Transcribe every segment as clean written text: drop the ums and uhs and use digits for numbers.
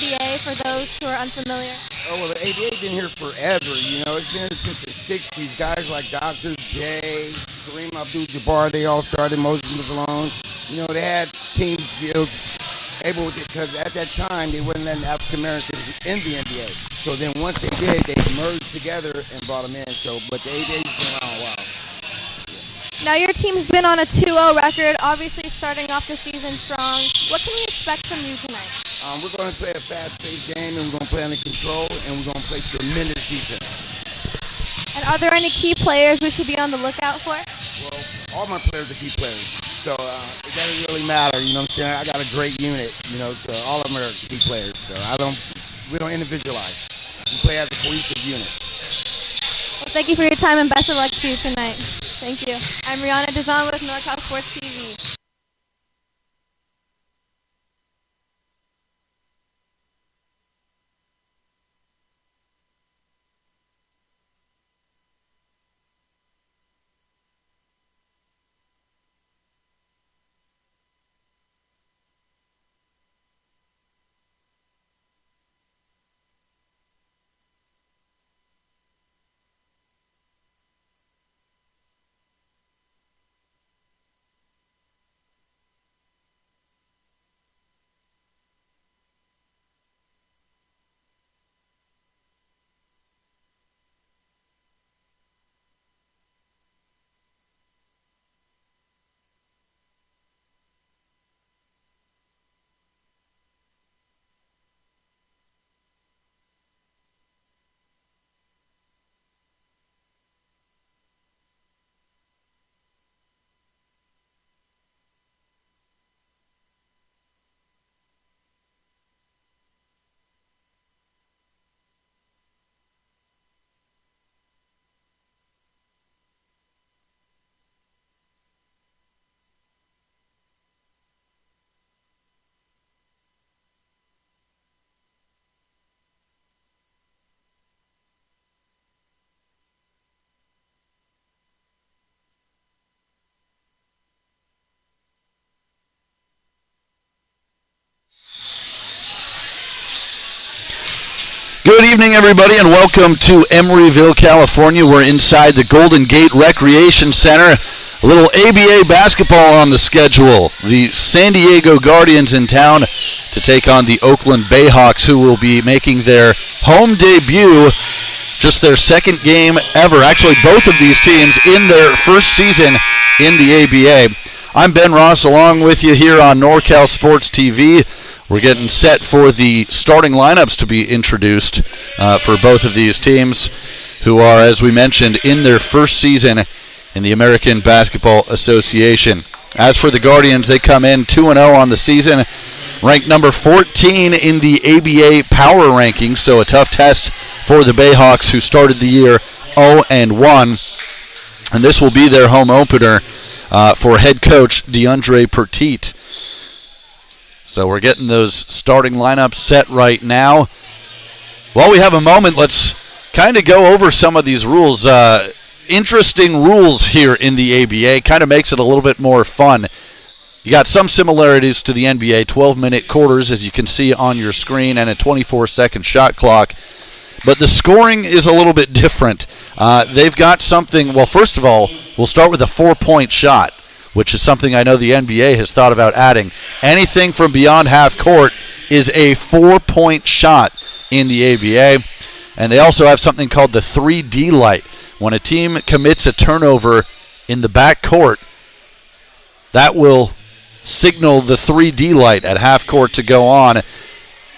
ABA for those who are unfamiliar? Oh, well, the ABA been here forever. It's been here since the 60s. Guys like Dr. J, Kareem Abdul-Jabbar, they all started. Moses Malone. They had teams built able to, because at that time they wouldn't let African Americans in the NBA. So then once they did, they merged together and brought them in. But the ABA's been around a while. Now your team's been on a 2-0 record, obviously starting off the season strong. What can we expect from you tonight? We're going to play a fast-paced game, and we're going to play under control, and we're going to play tremendous defense. And are there any key players we should be on the lookout for? Well, all my players are key players, so it doesn't really matter. You know what I'm saying? I got a great unit, so all of them are key players. So we don't individualize. We play as a cohesive unit. Well, thank you for your time, and best of luck to you tonight. Thank you. I'm Rihanna Dazan with NorCal Sports TV. Good evening, everybody, and welcome to Emeryville, California. We're inside the Golden Gate Recreation Center. A little ABA basketball on the schedule. The San Diego Guardians in town to take on the Oakland Bayhawks, who will be making their home debut, just their second game ever. Actually, both of these teams in their first season in the ABA. I'm Ben Ross, along with you here on NorCal Sports TV. We're getting set for the starting lineups to be introduced for both of these teams, who are, as we mentioned, in their first season in the American Basketball Association. As for the Guardians, they come in 2-0 on the season, ranked number 14 in the ABA power rankings, so a tough test for the Bayhawks, who started the year 0-1. And this will be their home opener for head coach DeAndre Petit. So we're getting those starting lineups set right now. While we have a moment, let's kind of go over some of these rules. Interesting rules here in the ABA. Kind of makes it a little bit more fun. You got some similarities to the NBA, 12-minute quarters, as you can see on your screen, and a 24-second shot clock. But the scoring is a little bit different. They've got something, well, first of all, we'll start with a 4-point shot, which is something I know the NBA has thought about adding. Anything from beyond half court is a 4-point shot in the ABA. And they also have something called the 3D light. When a team commits a turnover in the back court, that will signal the 3D light at half court to go on.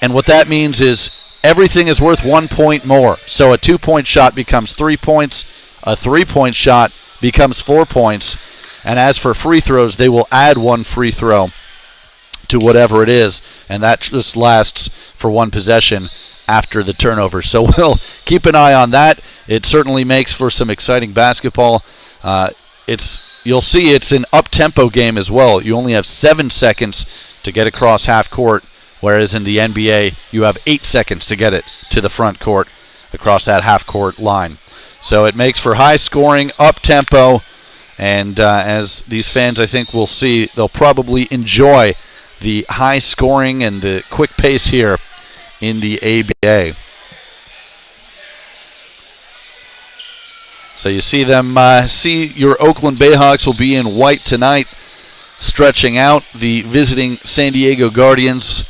And what that means is everything is worth 1 point more. So a 2-point shot becomes 3 points. A 3-point shot becomes 4 points. And as for free throws, they will add one free throw to whatever it is, and that just lasts for one possession after the turnover. So we'll keep an eye on that. It certainly makes for some exciting basketball. You'll see it's an up-tempo game as well. You only have 7 seconds to get across half court, whereas in the NBA you have 8 seconds to get it to the front court across that half court line. So it makes for high scoring, up-tempo. And as these fans, I think, will see, they'll probably enjoy the high scoring and the quick pace here in the ABA. So you see them, see your Oakland Bayhawks will be in white tonight, stretching out. The visiting San Diego Guardians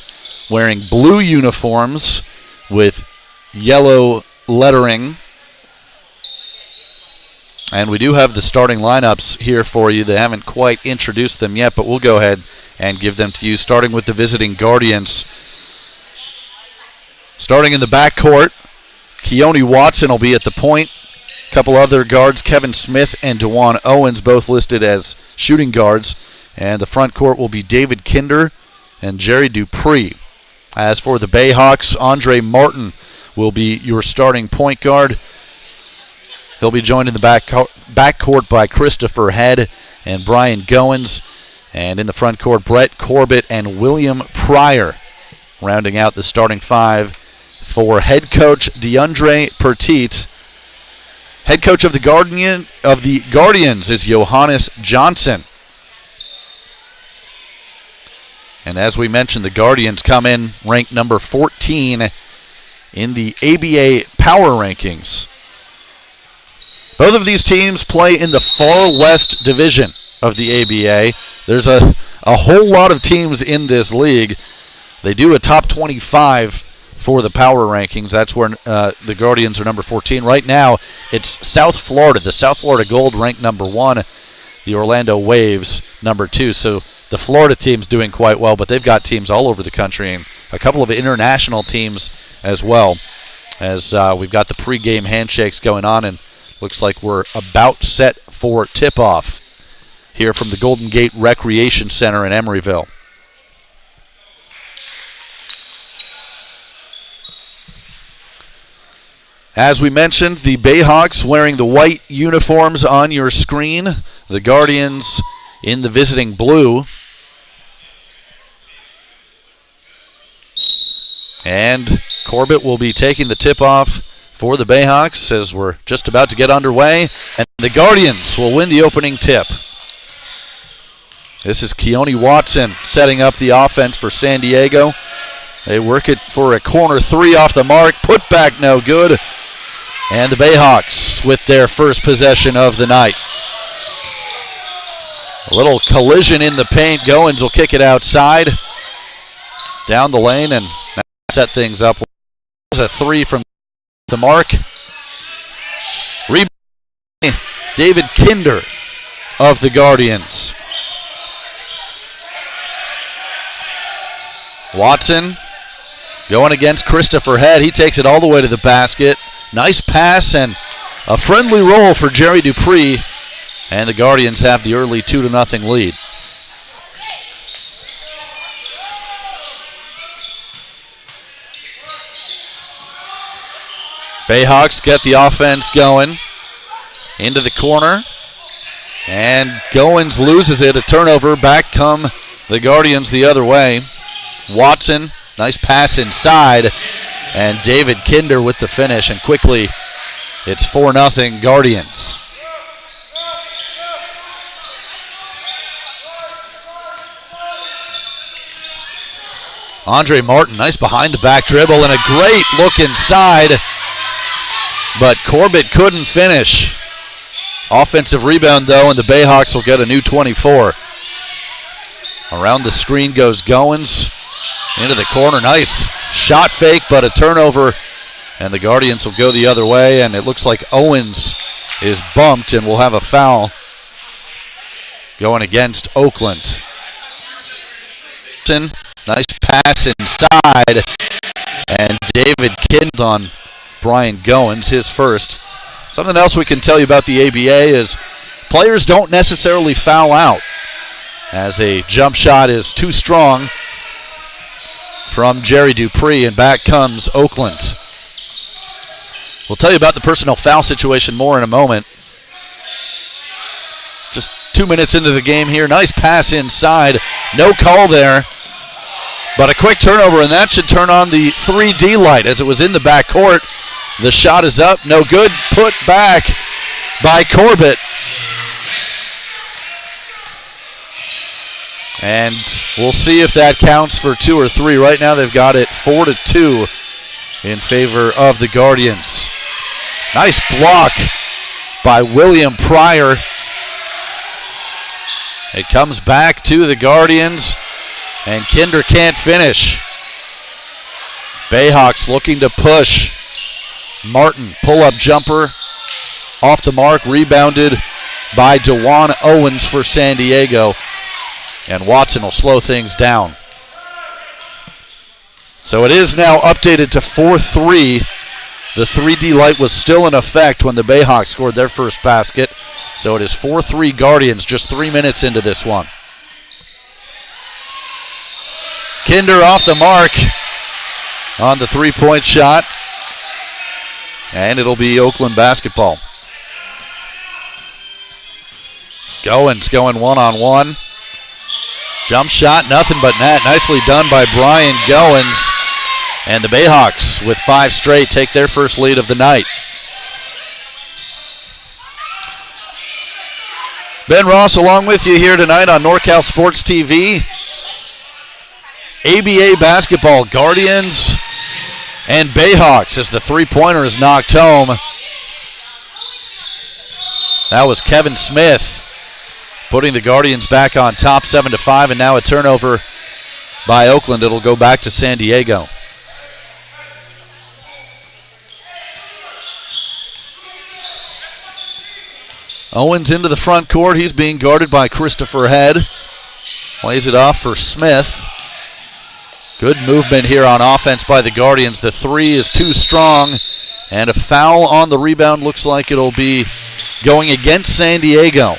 wearing blue uniforms with yellow lettering. And we do have the starting lineups here for you. They haven't quite introduced them yet, but we'll go ahead and give them to you, starting with the visiting Guardians. Starting in the backcourt, Keone Watson will be at the point. A couple other guards, Kevin Smith and DeJuan Owens, both listed as shooting guards. And the front court will be David Kinder and Jerry Dupree. As for the Bayhawks, Andre Martin will be your starting point guard. He'll be joined in the backcourt by Christopher Head and Brian Goins. And in the front court, Brett Corbett and William Pryor, rounding out the starting five for head coach DeAndre Petit. Head coach of the Guardians is Johannes Johnson. And as we mentioned, the Guardians come in ranked number 14 in the ABA power rankings. Both of these teams play in the far west division of the ABA. There's a whole lot of teams in this league. They do a top 25 for the power rankings. That's where the Guardians are number 14. Right now, it's South Florida. The South Florida Gold ranked number 1. The Orlando Waves number 2. So the Florida team's doing quite well, but they've got teams all over the country and a couple of international teams as well. As we've got the pregame handshakes going on, and looks like we're about set for tip-off here from the Golden Gate Recreation Center in Emeryville. As we mentioned, the Bayhawks wearing the white uniforms on your screen. The Guardians in the visiting blue. And Corbett will be taking the tip-off for the Bayhawks as we're just about to get underway. And the Guardians will win the opening tip. This is Keone Watson setting up the offense for San Diego. They work it for a corner three off the mark. Put back no good. And the Bayhawks with their first possession of the night. A little collision in the paint. Goins will kick it outside. Down the lane and set things up. There's a three from the mark. Rebound David Kinder of the Guardians. Watson going against Christopher Head. He takes it all the way to the basket. Nice pass and a friendly roll for Jerry Dupree. And the Guardians have the early 2-0 lead. Bayhawks get the offense going into the corner. And Goins loses it. A turnover. Back come the Guardians the other way. Watson, nice pass inside. And David Kinder with the finish. And quickly, it's 4-0 Guardians. Andre Martin, nice behind the back dribble and a great look inside. But Corbett couldn't finish. Offensive rebound, though, and the Bayhawks will get a new 24. Around the screen goes Goins. Into the corner. Nice shot fake, but a turnover. And the Guardians will go the other way, and it looks like Owens is bumped and will have a foul going against Oakland. Nice pass inside. And David Kind on Brian Goins, his first. Something else we can tell you about the ABA is players don't necessarily foul out, as a jump shot is too strong from Jerry Dupree, and back comes Oakland. We'll tell you about the personal foul situation more in a moment. Just 2 minutes into the game here. Nice pass inside. No call there, but a quick turnover, and that should turn on the 3D light as it was in the backcourt. The shot is up, no good. Put back by Corbett. And we'll see if that counts for 2 or 3. Right now they've got it 4-2 in favor of the Guardians. Nice block by William Pryor. It comes back to the Guardians, and Kinder can't finish. Bayhawks looking to push. Martin, pull-up jumper, off the mark, rebounded by DeJuan Owens for San Diego. And Watson will slow things down. So it is now updated to 4-3. The 3D light was still in effect when the Bayhawks scored their first basket. So it is 4-3 Guardians just 3 minutes into this one. Kinder off the mark on the three-point shot. And it'll be Oakland basketball. Goins going one-on-one. Jump shot, nothing but net. Nicely done by Brian Goins. And the Bayhawks, with 5 straight, take their first lead of the night. Ben Ross along with you here tonight on NorCal Sports TV. ABA basketball, Guardians and Bayhawks as the three-pointer is knocked home. That was Kevin Smith putting the Guardians back on top 7-5, and now a turnover by Oakland. It'll go back to San Diego. Owens into the front court. He's being guarded by Christopher Head. Plays it off for Smith. Good movement here on offense by the Guardians. The three is too strong, and a foul on the rebound. Looks like it'll be going against San Diego.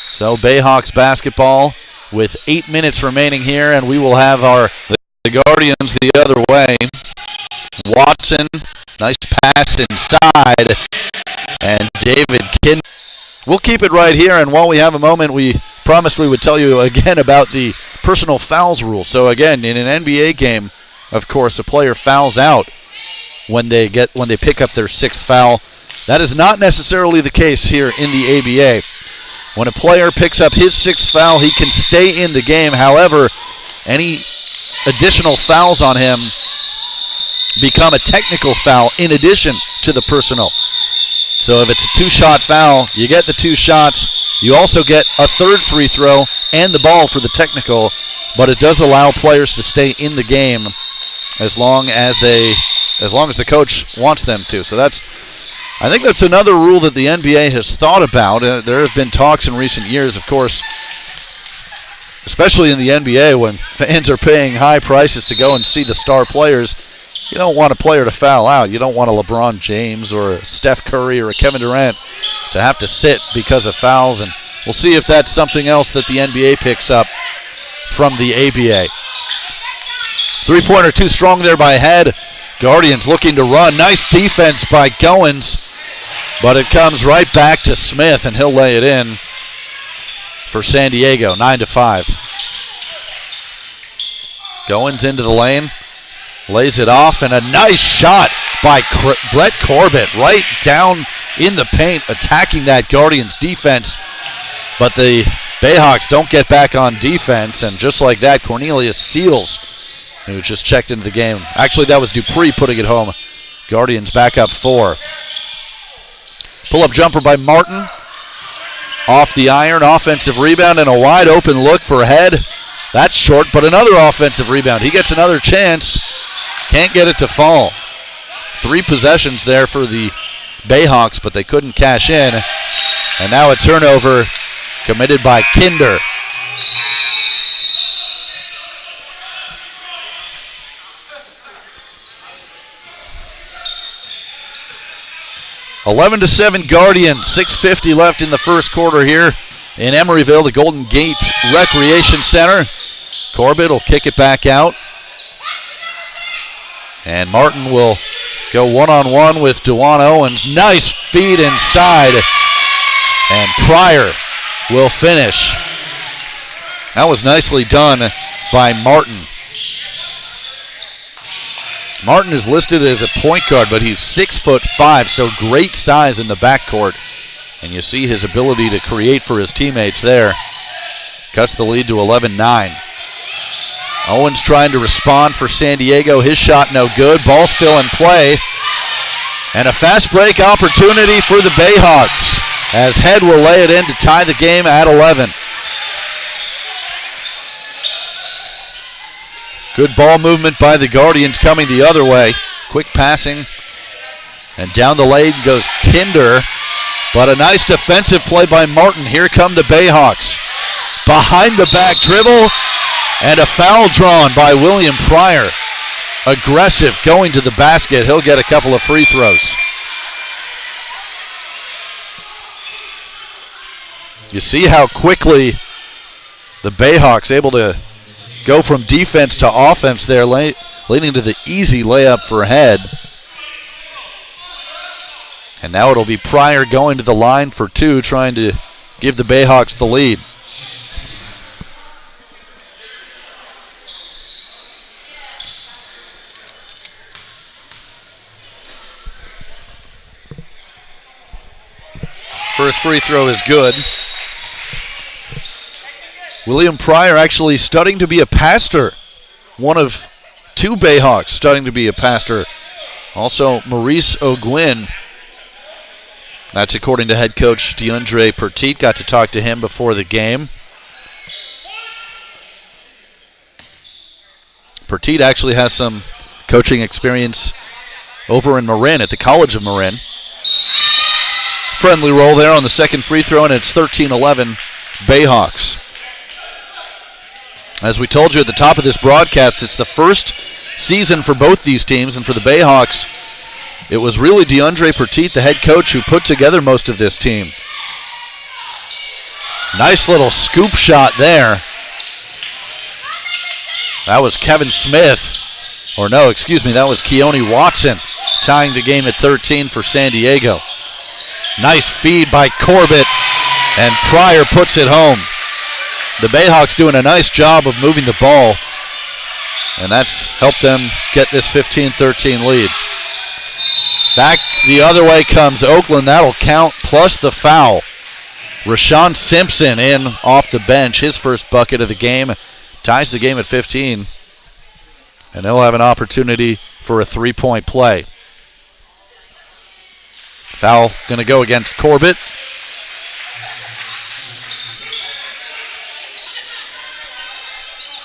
So Bayhawks basketball with 8 minutes remaining here, and we will have the Guardians the other way. Watson, nice pass inside, and David Kinder. We'll keep it right here, and while we have a moment, we promised we would tell you again about the personal fouls rule. So again, in an NBA game, of course, a player fouls out when they pick up their 6th foul. That is not necessarily the case here in the ABA. When a player picks up his 6th foul, he can stay in the game. However, any additional fouls on him become a technical foul in addition to the personal. So if it's a 2-shot foul, you get the 2 shots. You also get a 3rd free throw and the ball for the technical, but it does allow players to stay in the game as long as the coach wants them to. So I think that's another rule that the NBA has thought about. There have been talks in recent years, of course, especially in the NBA when fans are paying high prices to go and see the star players. You don't want a player to foul out. You don't want a LeBron James or a Steph Curry or a Kevin Durant to have to sit because of fouls. And we'll see if that's something else that the NBA picks up from the ABA. Three-pointer too strong there by Head. Guardians looking to run. Nice defense by Goins, but it comes right back to Smith, and he'll lay it in for San Diego, 9-5. Goins into the lane. Lays it off, and a nice shot by Brett Corbett right down in the paint, attacking that Guardians defense. But the Bayhawks don't get back on defense, and just like that, Cornelius Seals, who just checked into the game. Actually, that was Dupree putting it home. Guardians back up 4. Pull-up jumper by Martin. Off the iron, offensive rebound, and a wide open look for Head. That's short, but another offensive rebound. He gets another chance. Can't get it to fall. 3 possessions there for the Bayhawks, but they couldn't cash in. And now a turnover committed by Kinder. (11-7) Guardians. 6:50 left in the first quarter here in Emeryville, the Golden Gate Recreation Center. Corbett will kick it back out. And Martin will go one-on-one with DeJuan Owens. Nice feed inside. And Pryor will finish. That was nicely done by Martin. Martin is listed as a point guard, but he's 6'5", so great size in the backcourt. And you see his ability to create for his teammates there. Cuts the lead to 11-9. Owens trying to respond for San Diego. His shot no good. Ball still in play. And a fast break opportunity for the Bayhawks, as Head will lay it in to tie the game at 11. Good ball movement by the Guardians coming the other way. Quick passing. And down the lane goes Kinder. But a nice defensive play by Martin. Here come the Bayhawks. Behind the back dribble. And a foul drawn by William Pryor. Aggressive going to the basket. He'll get a couple of free throws. You see how quickly the Bayhawks able to go from defense to offense there, leading to the easy layup for Head. And now it'll be Pryor going to the line for two, trying to give the Bayhawks the lead. First free throw is good. William Pryor actually studying to be a pastor. One of two Bayhawks studying to be a pastor. Also Maurice O'Gwin. That's according to head coach DeAndre Petit. Got to talk to him before the game. Petit actually has some coaching experience over in Marin at the College of Marin. Friendly roll there on the second free throw, and it's 13-11 Bayhawks. As we told you at the top of this broadcast, it's the first season for both these teams, and for the Bayhawks, it was really DeAndre Petit, the head coach, who put together most of this team. Nice little scoop shot there. That was Kevin Smith. Or no, excuse me, that was Keone Watson, tying the game at 13 for San Diego. Nice feed by Corbett, and Pryor puts it home. The Bayhawks doing a nice job of moving the ball, and that's helped them get this 15-13 lead. Back the other way comes Oakland. That'll count, plus the foul. Rashawn Simpson in off the bench, his first bucket of the game, ties the game at 15, and they'll have an opportunity for a three-point play. Foul going to go against Corbett.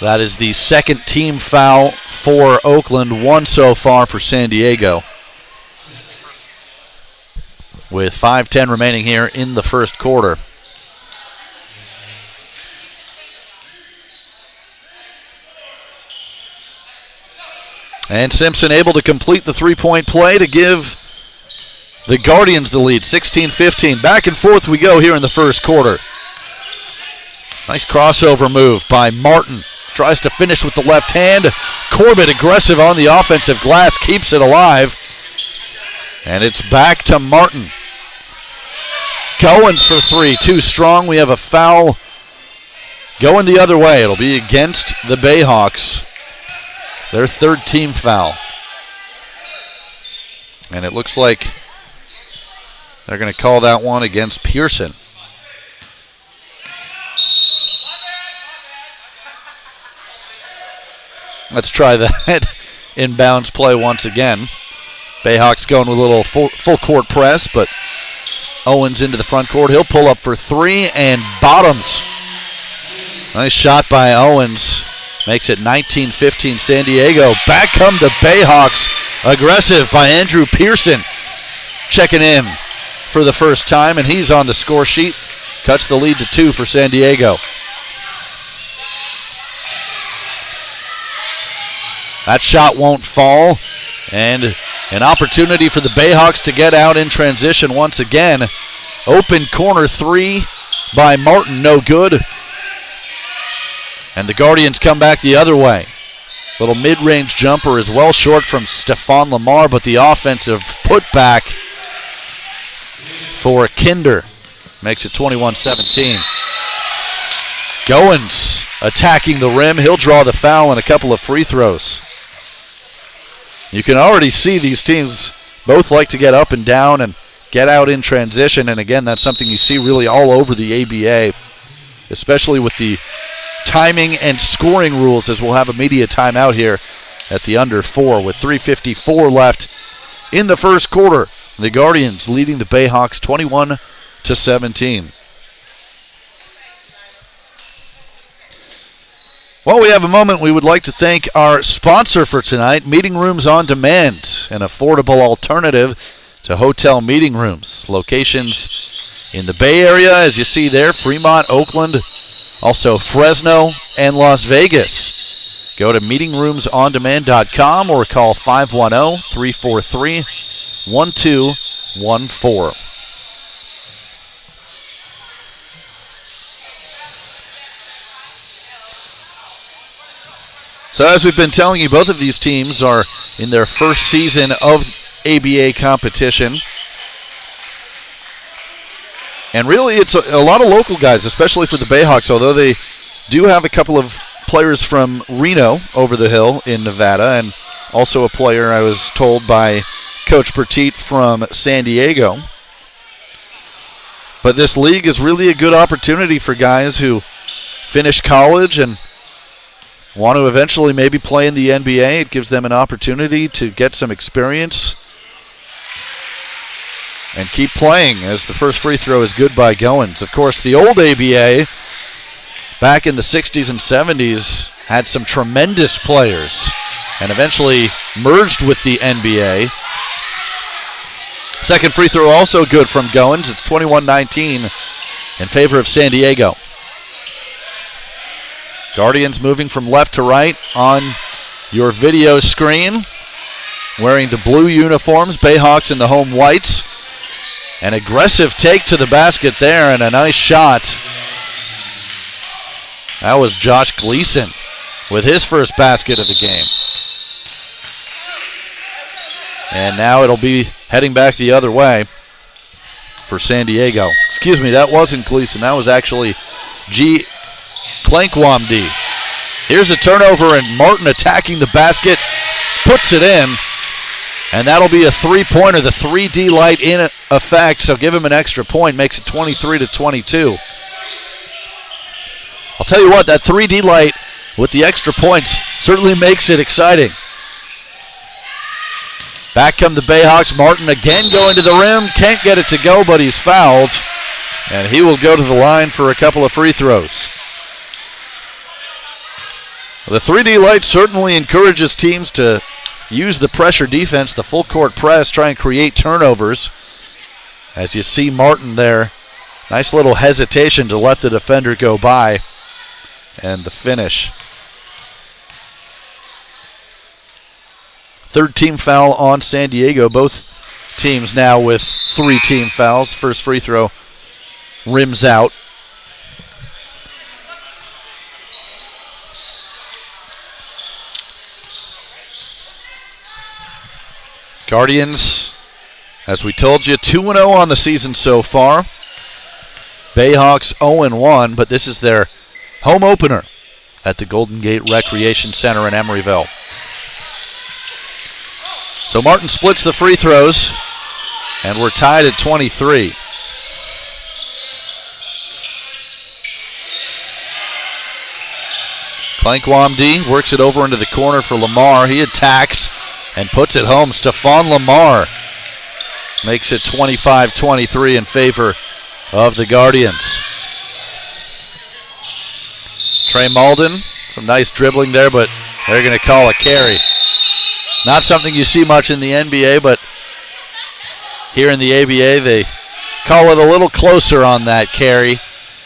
That is the second team foul for Oakland, one so far for San Diego. With 5:10 remaining here in the first quarter. And Simpson able to complete the three-point play to give the Guardians the lead, 16-15. Back and forth we go here in the first quarter. Nice crossover move by Martin. Tries to finish with the left hand. Corbett aggressive on the offensive glass, keeps it alive. And it's back to Martin. Goins for three, too strong. We have a foul going the other way. It'll be against the Bayhawks. Their third team foul. And it looks like they're going to call that one against Pearson. Let's try that inbounds play once again. Bayhawks going with a little full court press, but Owens into the front court. He'll pull up for three and bottoms. Nice shot by Owens. Makes it 19-15 San Diego. Back come the Bayhawks. Aggressive by Andrew Pearson. Checking in for the first time, and he's on the score sheet. Cuts the lead to 2 for San Diego. That shot won't fall, and an opportunity for the Bayhawks to get out in transition once again. Open corner three by Martin, no good. And the Guardians come back the other way. Little mid-range jumper is well short from Stephon Lamar, but the offensive putback for Kinder makes it 21-17. Goins attacking the rim. He'll draw the foul and a couple of free throws. You can already see these teams both like to get up and down and get out in transition, and again, that's something you see really all over the ABA, especially with the timing and scoring rules, as we'll have a media timeout here at the under 4 with 3:54 left in the first quarter. The Guardians leading the Bayhawks 21-17. Well, we have a moment. We would like to thank our sponsor for tonight, Meeting Rooms on Demand, an affordable alternative to hotel meeting rooms. Locations in the Bay Area, as you see there, Fremont, Oakland, also Fresno, and Las Vegas. Go to meetingroomsondemand.com or call 510-343-1214. So as we've been telling you, both of these teams are in their first season of ABA competition. And really it's a lot of local guys, especially for the Bayhawks, although they do have a couple of players from Reno over the hill in Nevada, and also a player, I was told by Coach Petit, from San Diego. But this league is really a good opportunity for guys who finish college and want to eventually maybe play in the NBA. It gives them an opportunity to get some experience and keep playing, as the first free throw is good by Goins. Of course, the old ABA back in the 60s and 70s had some tremendous players and eventually merged with the NBA. Second free throw also good from Goins. It's 21-19 in favor of San Diego. Guardians moving from left to right on your video screen, wearing the blue uniforms, Bayhawks in the home whites. An aggressive take to the basket there and a nice shot. That was Josh Gleason with his first basket of the game. And now it'll be heading back the other way for San Diego. Excuse me, that wasn't Gleason. That was actually G. Clankwamdi. Here's a turnover, and Martin attacking the basket, puts it in, and that'll be a three-pointer. The 3D light in effect, so give him an extra point, makes it 23-22. I'll tell you what, that 3D light with the extra points certainly makes it exciting. Back come the Bayhawks. Martin again going to the rim, can't get it to go, but he's fouled, and he will go to the line for a couple of free throws. The 3D light certainly encourages teams to use the pressure defense, the full court press, try and create turnovers. As you see Martin there, nice little hesitation to let the defender go by, and the finish. Third team foul on San Diego. Both teams now with 3 team fouls. First free throw rims out. Guardians, as we told you, 2-0 on the season so far. Bayhawks 0-1, but this is their home opener at the Golden Gate Recreation Center in Emeryville. So Martin splits the free throws, and we're tied at 23. Clankwamdi works it over into the corner for Lamar. He attacks and puts it home. Stephon Lamar makes it 25-23 in favor of the Guardians. Trey Malden, some nice dribbling there, but they're going to call a carry. Not something you see much in the NBA, but here in the ABA they call it a little closer on that carry,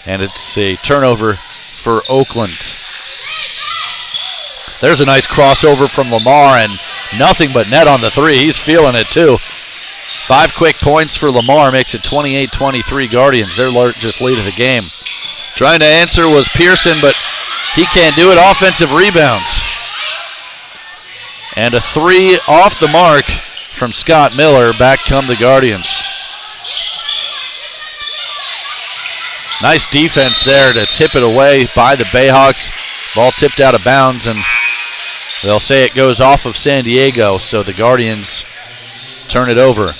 and it's a turnover for Oakland. There's a nice crossover from Lamar, and nothing but net on the three. He's feeling it too. 5 quick points for Lamar makes it 28-23 Guardians. Their largest lead of the game. Trying to answer was Pearson, but he can't do it. Offensive rebounds. And a 3 off the mark from Scott Miller. Back come the Guardians. Nice defense there to tip it away by the Bayhawks. Ball tipped out of bounds, and they'll say it goes off of San Diego, so the Guardians turn it over.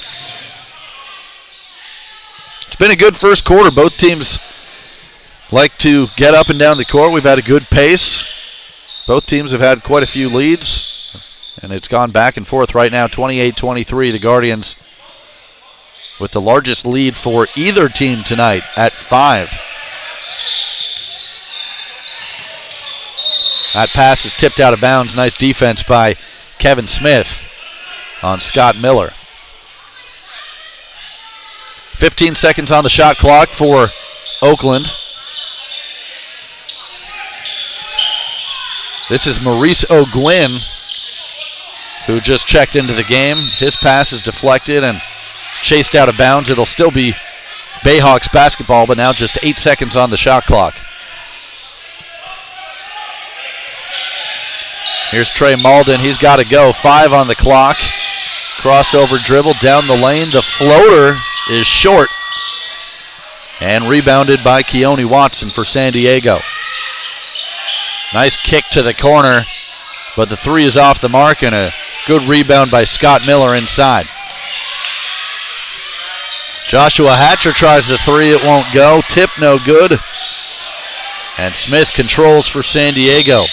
It's been a good first quarter. Both teams like to get up and down the court. We've had a good pace. Both teams have had quite a few leads, and it's gone back and forth right now, 28-23. The Guardians with the largest lead for either team tonight at 5. That pass is tipped out of bounds. Nice defense by Kevin Smith on Scott Miller. 15 seconds on the shot clock for Oakland. This is Maurice O'Gwyn, who just checked into the game. His pass is deflected and chased out of bounds. It'll still be Bayhawks basketball, but now just 8 seconds on the shot clock. Here's Trey Malden. He's got to go. 5 on the clock. Crossover dribble down the lane. The floater is short and rebounded by Keone Watson for San Diego. Nice kick to the corner, but the 3 is off the mark, and a good rebound by Scott Miller inside. Joshua Hatcher tries the 3. It won't go. Tip no good. And Smith controls for San Diego.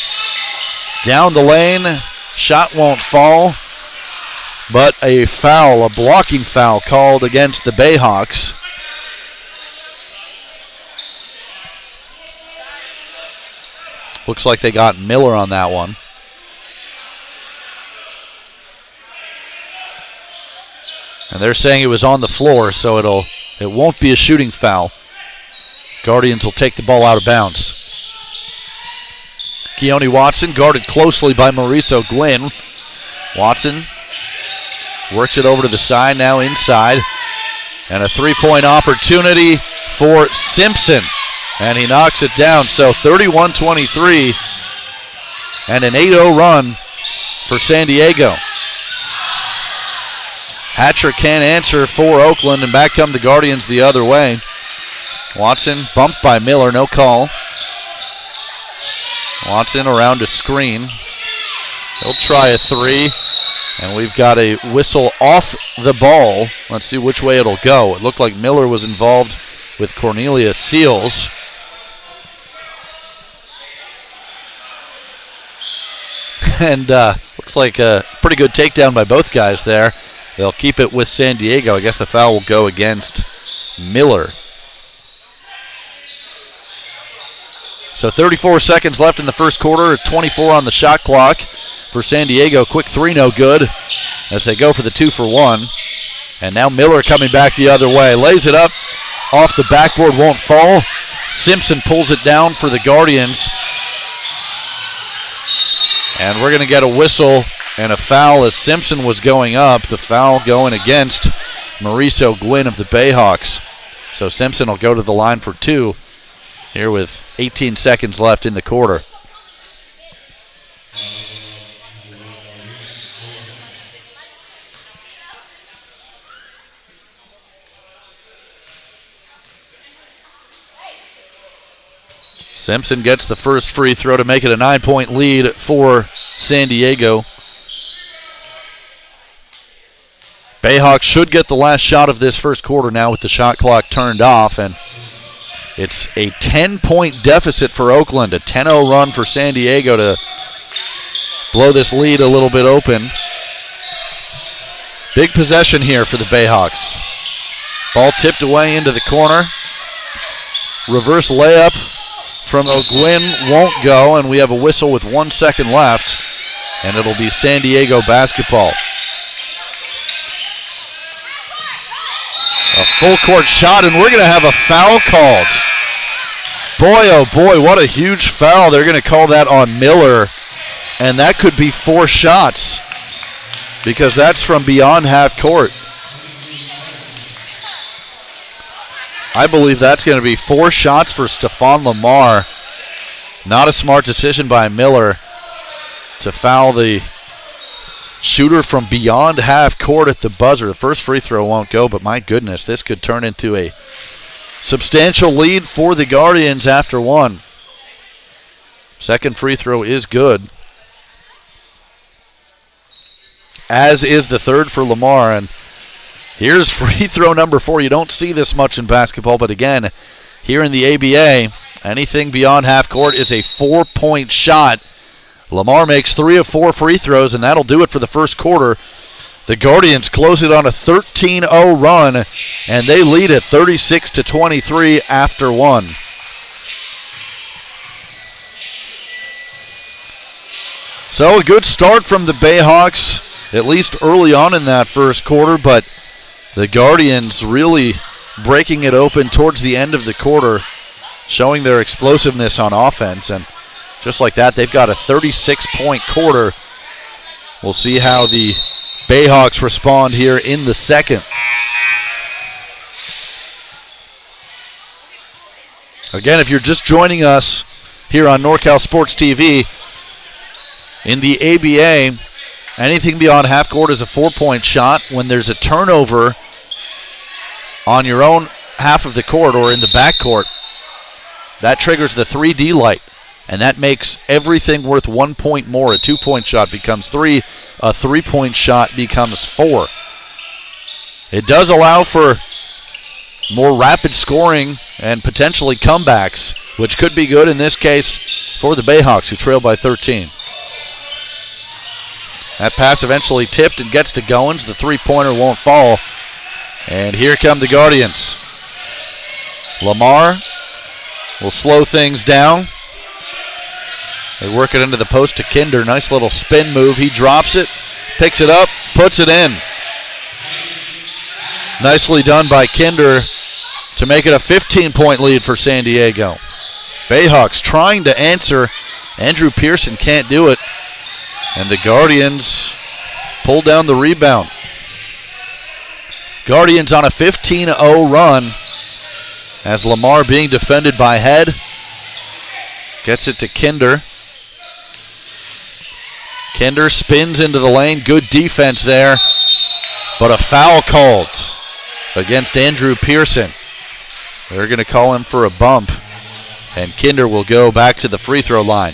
Down the lane. Shot won't fall. But a foul, a blocking foul called against the Bayhawks. Looks like they got Miller on that one. And they're saying it was on the floor, so it won't be a shooting foul. Guardians will take the ball out of bounds. Keone Watson guarded closely by Maurice O'Gwyn. Watson works it over to the side, now inside. And a 3-point opportunity for Simpson. And he knocks it down. So 31-23 and an 8-0 run for San Diego. Hatcher can't answer for Oakland, and back come the Guardians the other way. Watson bumped by Miller, no call. Watson around a screen. He'll try a 3, and we've got a whistle off the ball. Let's see which way it'll go. It looked like Miller was involved with Cornelius Seals. And looks like a pretty good takedown by both guys there. They'll keep it with San Diego. I guess the foul will go against Miller. So 34 seconds left in the first quarter, 24 on the shot clock for San Diego. Quick 3, no good as they go for the 2-for-1. And now Miller coming back the other way. Lays it up off the backboard, won't fall. Simpson pulls it down for the Guardians. And we're going to get a whistle and a foul as Simpson was going up. The foul going against Maurice O'Gwyn of the Bayhawks. So Simpson will go to the line for 2 here with 18 seconds left in the quarter. Simpson gets the first free throw to make it a 9-point lead for San Diego. Bayhawks should get the last shot of this first quarter now with the shot clock turned off, and it's a 10-point deficit for Oakland, a 10-0 run for San Diego to blow this lead a little bit open. Big possession here for the Bayhawks. Ball tipped away into the corner. Reverse layup from O'Gwyn won't go, and we have a whistle with 1 second left, and it'll be San Diego basketball. A full court shot, and we're going to have a foul called. Boy, oh boy, what a huge foul. They're going to call that on Miller, and that could be 4 shots because that's from beyond half court. I believe that's going to be 4 shots for Stephon Lamar. Not a smart decision by Miller to foul the shooter from beyond half court at the buzzer. The first free throw won't go, but my goodness, this could turn into a substantial lead for the Guardians after 1. Second free throw is good, as is the third for Lamar. And here's free throw number 4. You don't see this much in basketball, but again, here in the ABA, Anything beyond half court is a 4-point shot. Lamar makes 3 of 4 free throws, and that'll do it for the first quarter. The Guardians close it on a 13-0 run, and they lead at 36-23 after 1. So a good start from the Bayhawks, at least early on in that first quarter, but the Guardians really breaking it open towards the end of the quarter, showing their explosiveness on offense. And just like that, they've got a 36-point quarter. We'll see how the Bayhawks respond here in the second. Again, if you're just joining us here on NorCal Sports TV, in the ABA, anything beyond half court is a 4-point shot. When there's a turnover on your own half of the court or in the backcourt, that triggers the 3D light, and that makes everything worth 1 point more. A 2-point shot becomes 3, a 3-point shot becomes 4. It does allow for more rapid scoring and potentially comebacks, which could be good in this case for the Bayhawks, who trail by 13. That pass eventually tipped and gets to Goins. The 3-pointer won't fall. And here come the Guardians. Lamar will slow things down. They work it into the post to Kinder. Nice little spin move. He drops it, picks it up, puts it in. Nicely done by Kinder to make it a 15-point lead for San Diego. Bayhawks trying to answer. Andrew Pearson can't do it. And the Guardians pull down the rebound. Guardians on a 15-0 run as Lamar being defended by Head. Gets it to Kinder. Kinder spins into the lane. Good defense there. But a foul called against Andrew Pearson. They're going to call him for a bump. And Kinder will go back to the free throw line.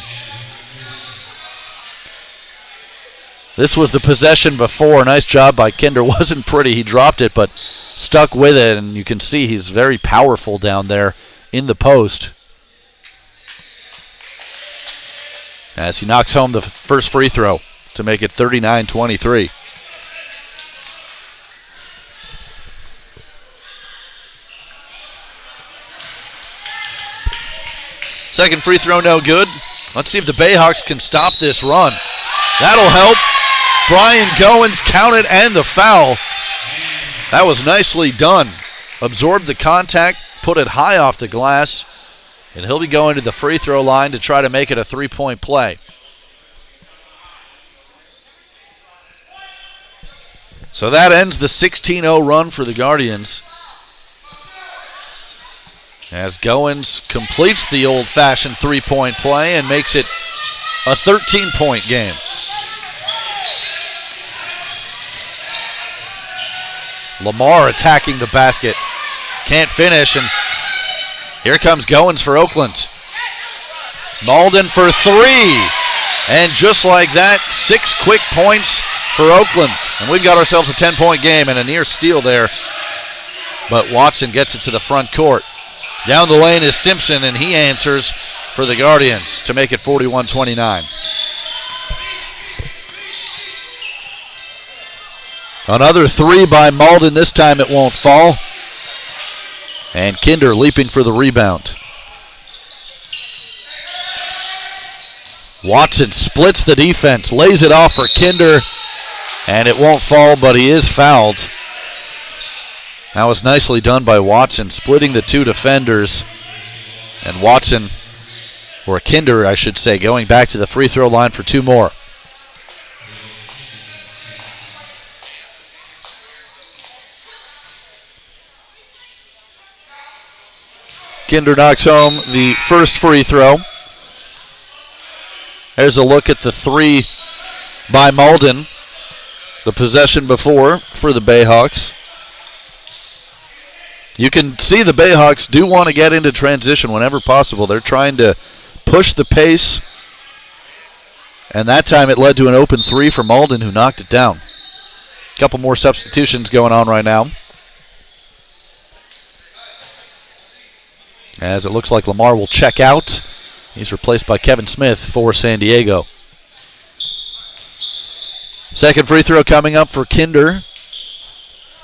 This was the possession before. Nice job by Kinder. Wasn't pretty. He dropped it, but stuck with it. And you can see he's very powerful down there in the post. As he knocks home the first free throw to make it 39-23. Second free throw no good. Let's see if the Bayhawks can stop this run. That'll help. Brian Goins counted and the foul. That was nicely done. Absorbed the contact, put it high off the glass, and he'll be going to the free throw line to try to make it a 3-point play. So that ends the 16-0 run for the Guardians, as Goins completes the old-fashioned 3-point play and makes it a 13-point game. Lamar attacking the basket. Can't finish, and here comes Goins for Oakland. Malden for 3. And just like that, 6 quick points for Oakland. And we've got ourselves a 10-point game and a near steal there. But Watson gets it to the front court. Down the lane is Simpson, and he answers for the Guardians to make it 41-29. Another 3 by Malden. This time it won't fall. And Kinder leaping for the rebound. Watson splits the defense, lays it off for Kinder, and it won't fall, but he is fouled. That was nicely done by Watson, splitting the 2 defenders. And Watson, or Kinder, I should say, going back to the free throw line for 2 more. Kinder knocks home the first free throw. There's a look at the 3 by Malden, the possession before for the Bayhawks. You can see the Bayhawks do want to get into transition whenever possible. They're trying to push the pace, and that time it led to an open 3 for Malden, who knocked it down. A couple more substitutions going on right now. as it looks like Lamar will check out. He's replaced by Kevin Smith for San Diego. Second free throw coming up for Kinder.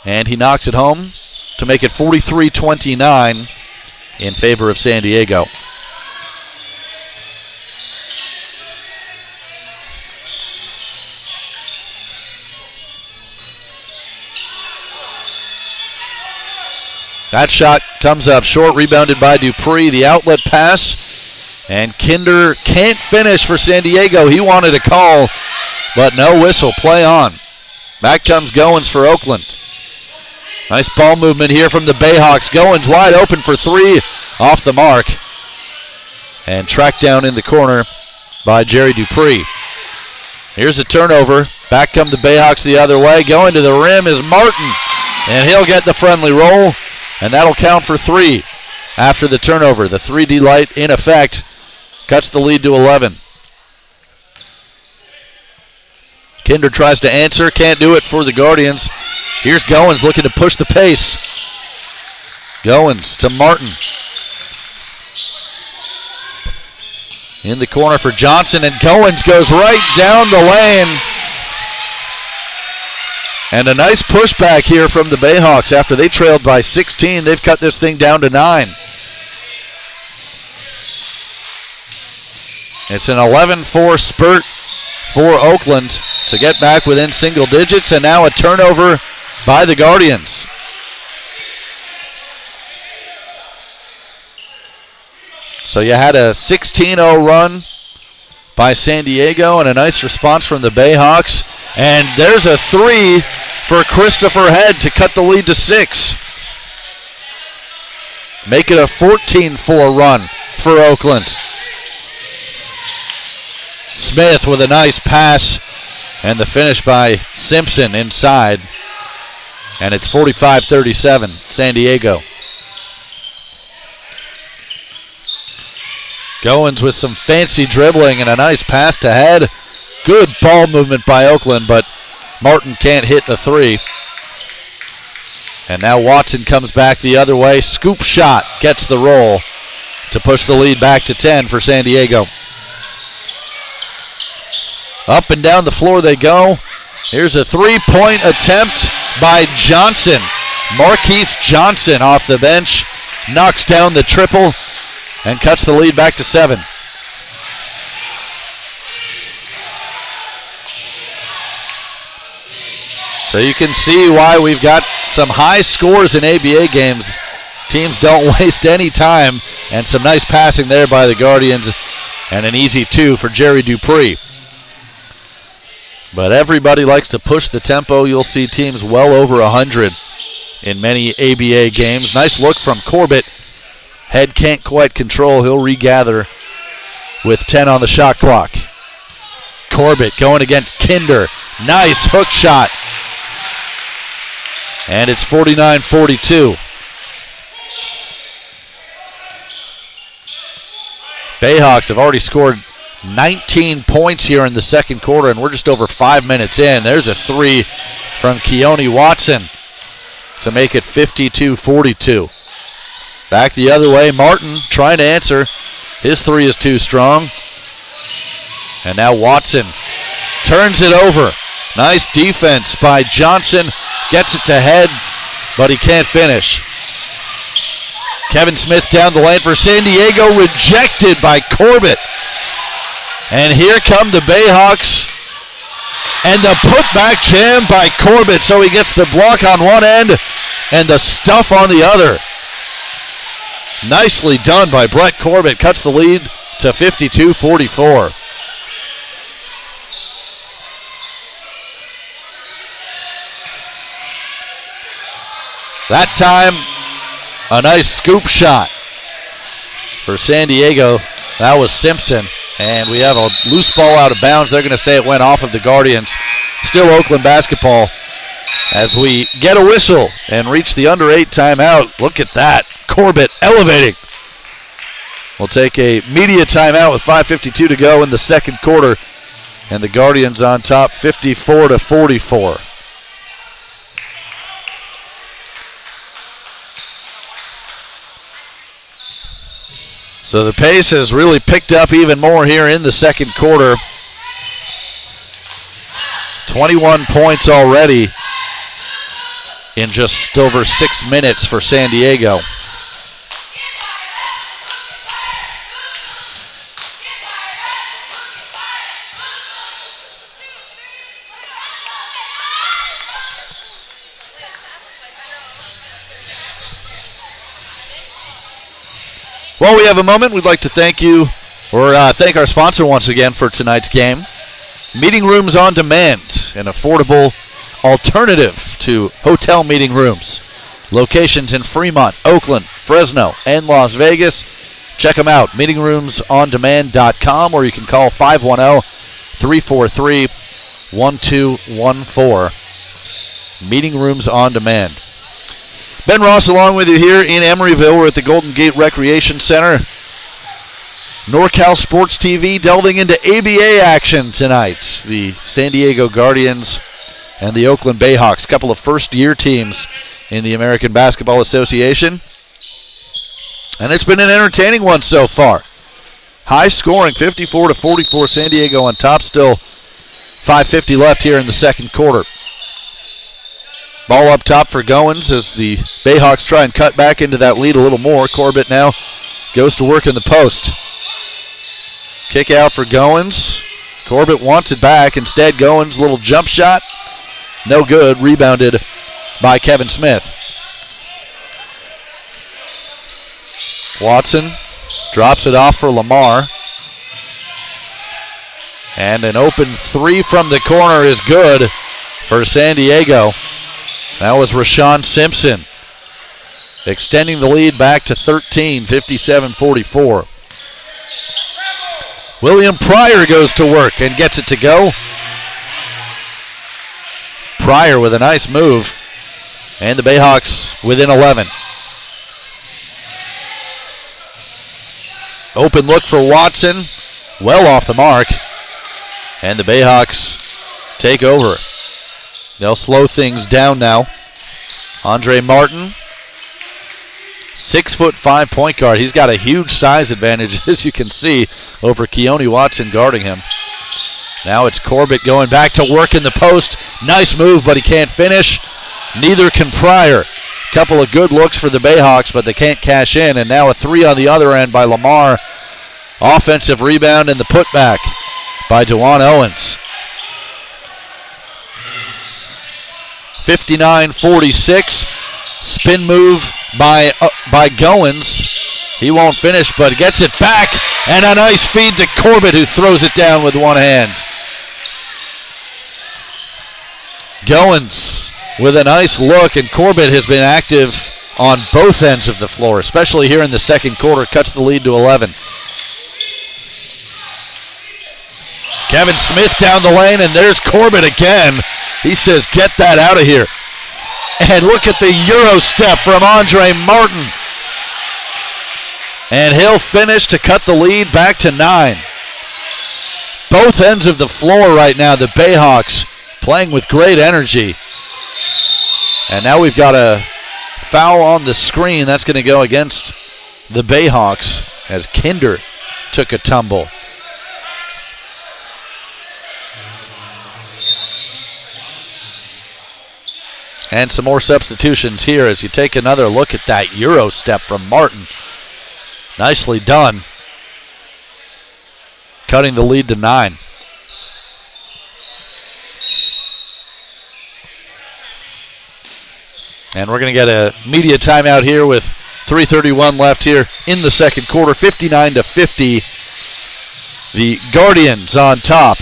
And he knocks it home to make it 43-29 in favor of San Diego. That shot comes up short, rebounded by Dupree. The outlet pass, and Kinder can't finish for San Diego. He wanted a call, but no whistle. Play on. Back comes Goins for Oakland. Nice ball movement here from the Bayhawks. Goins wide open for three, off the mark. And tracked down in the corner by Jerry Dupree. Here's a turnover. Back come the Bayhawks the other way. Going to the rim is Martin, and he'll get the friendly roll. And that'll count for three after the turnover. The 3D light in effect cuts the lead to 11. Kinder tries to answer, can't do it for the Guardians. Here's Goins looking to push the pace. Goins to Martin. In the corner for Johnson, and Goins goes right down the lane. And a nice pushback here from the Bayhawks after they trailed by 16. They've cut this thing down to 9. It's an 11-4 spurt for Oakland to get back within single digits, and now a turnover by the Guardians. So you had a 16-0 run by San Diego and a nice response from the Bayhawks. And there's a three for Christopher Head to cut the lead to 6. Make it a 14-4 run for Oakland. Smith with a nice pass, and the finish by Simpson inside. And it's 45-37, San Diego. Goins with some fancy dribbling and a nice pass to Head. Good ball movement by Oakland, but Martin can't hit the three. And now Watson comes back the other way. Scoop shot gets the roll to push the lead back to 10 for San Diego. Up and down the floor they go. Here's a three-point attempt by Johnson. Marquise Johnson off the bench knocks down the triple and cuts the lead back to 7. So you can see why we've got some high scores in ABA games. Teams don't waste any time, and some nice passing there by the Guardians, and an easy 2 for Jerry Dupree. But everybody likes to push the tempo. You'll see teams well over 100 in many ABA games. Nice look from Corbett. Head can't quite control. He'll regather with 10 on the shot clock. Corbett going against Kinder. Nice hook shot. And it's 49-42. Bayhawks have already scored 19 points here in the second quarter, and we're just over 5 minutes in. There's a three from Keone Watson to make it 52-42. Back the other way, Martin trying to answer. His three is too strong. And now Watson turns it over. Nice defense by Johnson. Gets it to Head, but he can't finish. Kevin Smith down the lane for San Diego, rejected by Corbett. And here come the Bayhawks. And the putback jam by Corbett, so he gets the block on one end and the stuff on the other. Nicely done by Brett Corbett. Cuts the lead to 52-44. That time, a nice scoop shot for San Diego. That was Simpson. And we have a loose ball out of bounds. They're going to say it went off of the Guardians. Still Oakland basketball as we get a whistle and reach the under 8 timeout. Look at that. Corbett elevating. We'll take a media timeout with 5:52 to go in the second quarter. And the Guardians on top 54-44. So the pace has really picked up even more here in the second quarter. 21 points already in just over 6 minutes for San Diego. While we have a moment, we'd like to thank our sponsor once again for tonight's game. Meeting Rooms on Demand, an affordable alternative to hotel meeting rooms. Locations in Fremont, Oakland, Fresno, and Las Vegas. Check them out, meetingroomsondemand.com, or you can call 510-343-1214. Meeting Rooms on Demand. Ben Ross along with you here in Emeryville. We're at the Golden Gate Recreation Center. NorCal Sports TV delving into ABA action tonight. The San Diego Guardians and the Oakland Bayhawks, a couple of first-year teams in the American Basketball Association. And it's been an entertaining one so far. High scoring, 54-44, San Diego on top, still 5:50 left here in the second quarter. Ball up top for Goins as the Bayhawks try and cut back into that lead a little more. Corbett now goes to work in the post. Kick out for Goins. Corbett wants it back. Instead, Goins' little jump shot. No good. Rebounded by Kevin Smith. Watson drops it off for Lamar. And an open three from the corner is good for San Diego. That was Rashawn Simpson, extending the lead back to 13, 57-44. William Pryor goes to work and gets it to go. Pryor with a nice move, and the Bayhawks within 11. Open look for Watson, well off the mark, and the Bayhawks take over. They'll slow things down now. Andre Martin, 6'5" point guard. He's got a huge size advantage, as you can see, over Keone Watson guarding him. Now it's Corbett going back to work in the post. Nice move, but he can't finish. Neither can Pryor. Couple of good looks for the Bayhawks, but they can't cash in. And now a three on the other end by Lamar. Offensive rebound and the putback by DeJuan Owens. 59-46. Spin move by Goins. He won't finish, but gets it back. And a nice feed to Corbett, who throws it down with one hand. Goins with a nice look, and Corbett has been active on both ends of the floor, especially here in the second quarter. Cuts the lead to 11. Kevin Smith down the lane, and there's Corbett again. He says, get that out of here. And look at the Euro step from Andre Martin. And he'll finish to cut the lead back to 9. Both ends of the floor right now, the Bayhawks playing with great energy. And now we've got a foul on the screen. That's going to go against the Bayhawks as Kinder took a tumble. And some more substitutions here as you take another look at that Euro step from Martin. Nicely done. Cutting the lead to 9. And we're going to get a media timeout here with 3:31 left here in the second quarter. 59-50. The Guardians on top.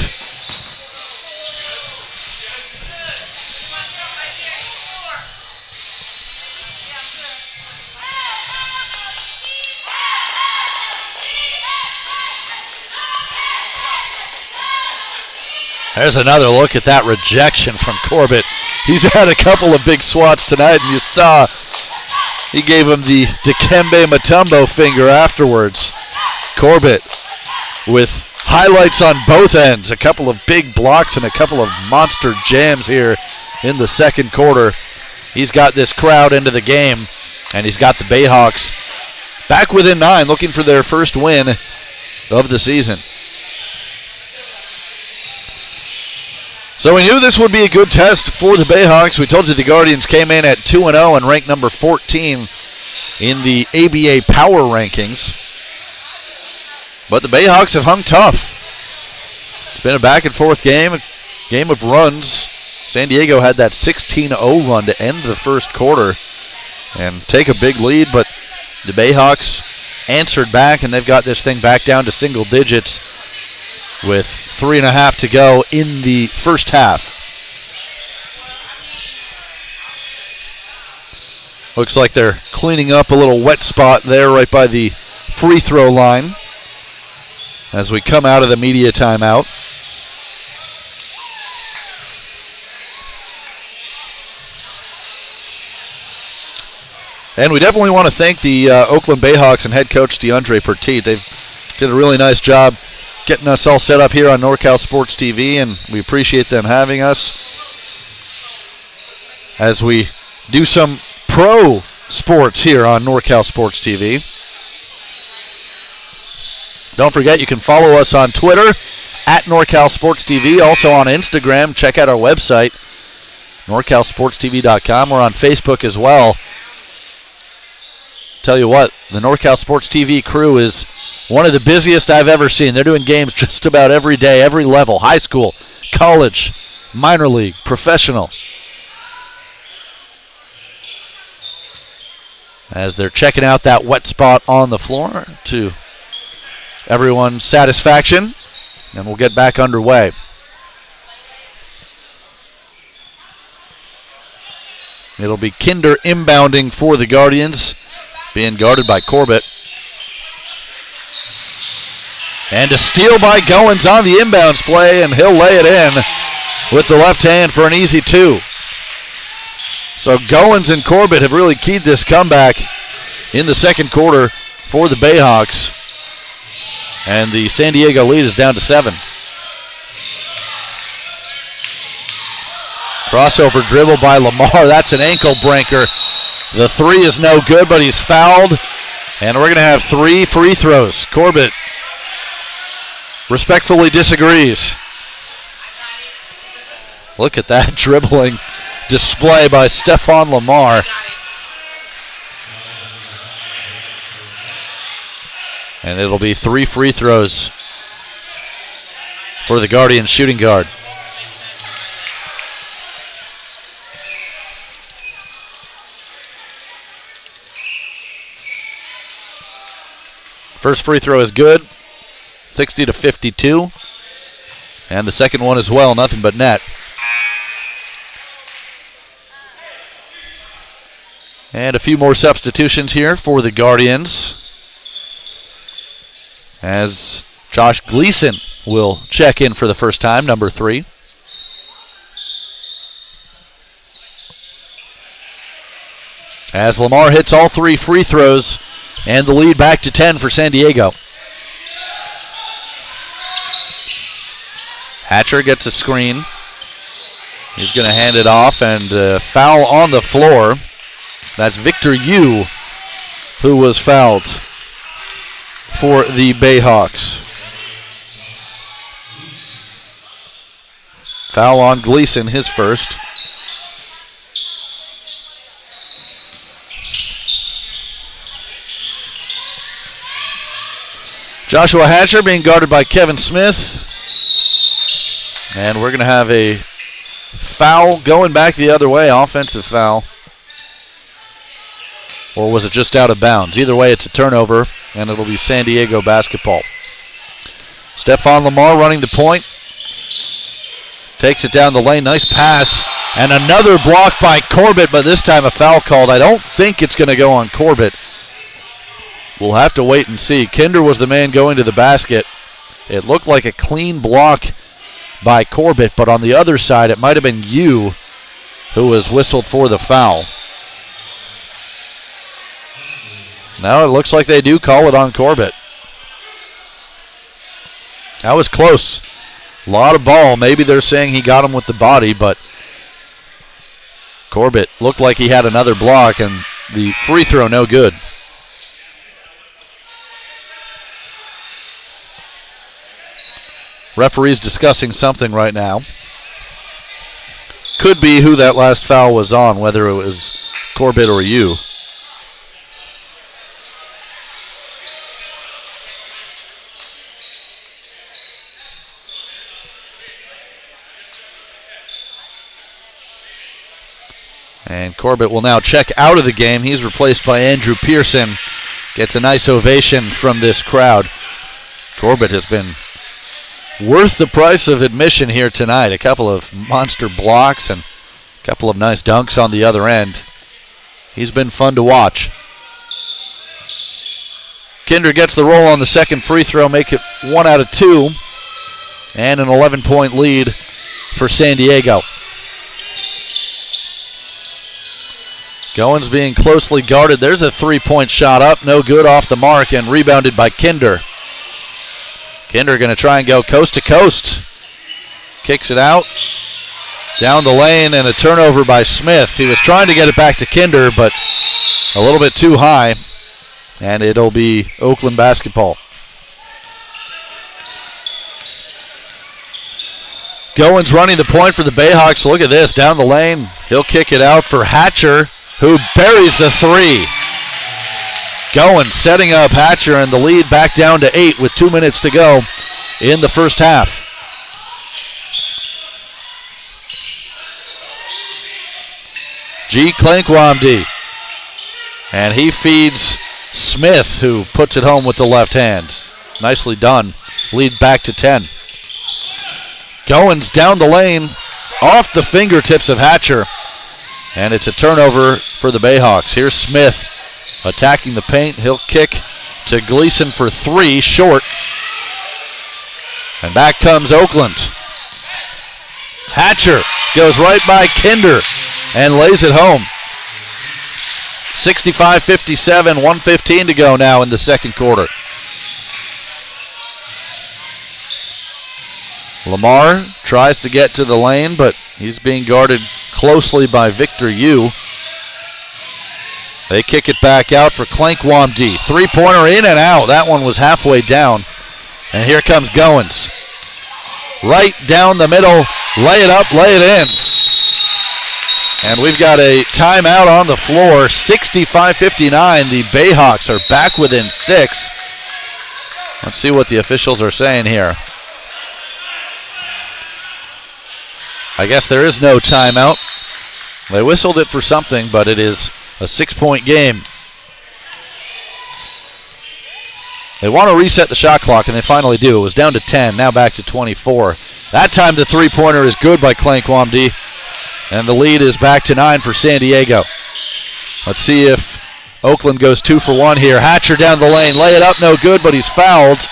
There's another look at that rejection from Corbett. He's had a couple of big swats tonight, and you saw he gave him the Dikembe Mutombo finger afterwards. Corbett with highlights on both ends. A couple of big blocks and a couple of monster jams here in the second quarter. He's got this crowd into the game, and he's got the Bayhawks back within 9, looking for their first win of the season. So we knew this would be a good test for the Bayhawks. We told you the Guardians came in at 2-0 and ranked number 14 in the ABA Power Rankings. But the Bayhawks have hung tough. It's been a back-and-forth game, a game of runs. San Diego had that 16-0 run to end the first quarter and take a big lead, but the Bayhawks answered back, and they've got this thing back down to single digits with 3.5 to go in the first half. Looks like they're cleaning up a little wet spot there right by the free throw line as we come out of the media timeout. And we definitely want to thank the Oakland Bayhawks and head coach DeAndre Petit. They've did a really nice job getting us all set up here on NorCal Sports TV, and we appreciate them having us as we do some pro sports here on NorCal Sports TV. Don't forget, you can follow us on Twitter at NorCal Sports TV, also on Instagram. Check out our website, NorCalSportsTV.com. We're on Facebook as well. Tell you what, the NorCal Sports TV crew is one of the busiest I've ever seen. They're doing games just about every day, every level, high school, college, minor league, professional. As they're checking out that wet spot on the floor to everyone's satisfaction, and we'll get back underway. It'll be Kinder inbounding for the Guardians, being guarded by Corbett. And a steal by Goins on the inbounds play, and he'll lay it in with the left hand for an easy 2. So Goins and Corbett have really keyed this comeback in the second quarter for the Bayhawks. And the San Diego lead is down to 7. Crossover dribble by Lamar. That's an ankle breaker. The 3 is no good, but he's fouled. And we're going to have 3 free throws. Corbett respectfully disagrees. Look at that dribbling display by Stephon Lamar. And it'll be 3 free throws for the Guardians shooting guard. First free throw is good, 60-52. And the second one as well, nothing but net. And a few more substitutions here for the Guardians, as Josh Gleason will check in for the first time, number 3. As Lamar hits all 3 free throws, and the lead back to 10 for San Diego. Hatcher gets a screen. He's going to hand it off, and foul on the floor. That's Victor Yu who was fouled for the Bayhawks. Foul on Gleason, his first. Joshua Hatcher being guarded by Kevin Smith. And we're going to have a foul going back the other way, offensive foul. Or was it just out of bounds? Either way, it's a turnover, and it'll be San Diego basketball. Stephon Lamar running the point. Takes it down the lane. Nice pass. And another block by Corbett, but this time a foul called. I don't think it's going to go on Corbett. We'll have to wait and see. Kinder was the man going to the basket. It looked like a clean block by Corbett, but on the other side, it might have been Yu who was whistled for the foul. Now it looks like they do call it on Corbett. That was close. A lot of ball. Maybe they're saying he got him with the body, but Corbett looked like he had another block, and the free throw no good. Referee's discussing something right now. Could be who that last foul was on, whether it was Corbett or you. And Corbett will now check out of the game. He's replaced by Andrew Pearson. Gets a nice ovation from this crowd. Corbett has been worth the price of admission here tonight. A couple of monster blocks and a couple of nice dunks on the other end. He's been fun to watch. Kinder gets the roll on the second free throw, make it 1 out of 2. And an 11-point lead for San Diego. Goins being closely guarded. There's a 3-point shot up. No good, off the mark, and rebounded by Kinder. Kinder going to try and go coast to coast. Kicks it out. Down the lane, and a turnover by Smith. He was trying to get it back to Kinder, but a little bit too high. And it'll be Oakland basketball. Goins running the point for the Bayhawks. Look at this, down the lane. He'll kick it out for Hatcher, who buries the 3. Goins setting up Hatcher, and the lead back down to 8 with 2 minutes to go in the first half. G. Klinkwamdi, and he feeds Smith, who puts it home with the left hand. Nicely done. Lead back to 10. Goins down the lane, off the fingertips of Hatcher. And it's a turnover for the Bayhawks. Here's Smith attacking the paint. He'll kick to Gleason for 3, short. And back comes Oakland. Hatcher goes right by Kinder and lays it home. 65-57, 1:15 to go now in the second quarter. Lamar tries to get to the lane, but he's being guarded closely by Victor Yu. They kick it back out for Klinkwamdi. 3-pointer in and out. That one was halfway down. And here comes Goins. Right down the middle. Lay it up, lay it in. And we've got a timeout on the floor. 65-59. The Bayhawks are back within 6. Let's see what the officials are saying here. I guess there is no timeout. They whistled it for something, but it is a 6-point game. They want to reset the shot clock, and they finally do. It was down to 10, now back to 24. That time the 3-pointer is good by Klinkwamdi, and the lead is back to 9 for San Diego. Let's see if Oakland goes 2 for 1 here. Hatcher down the lane, lay it up, no good, but he's fouled.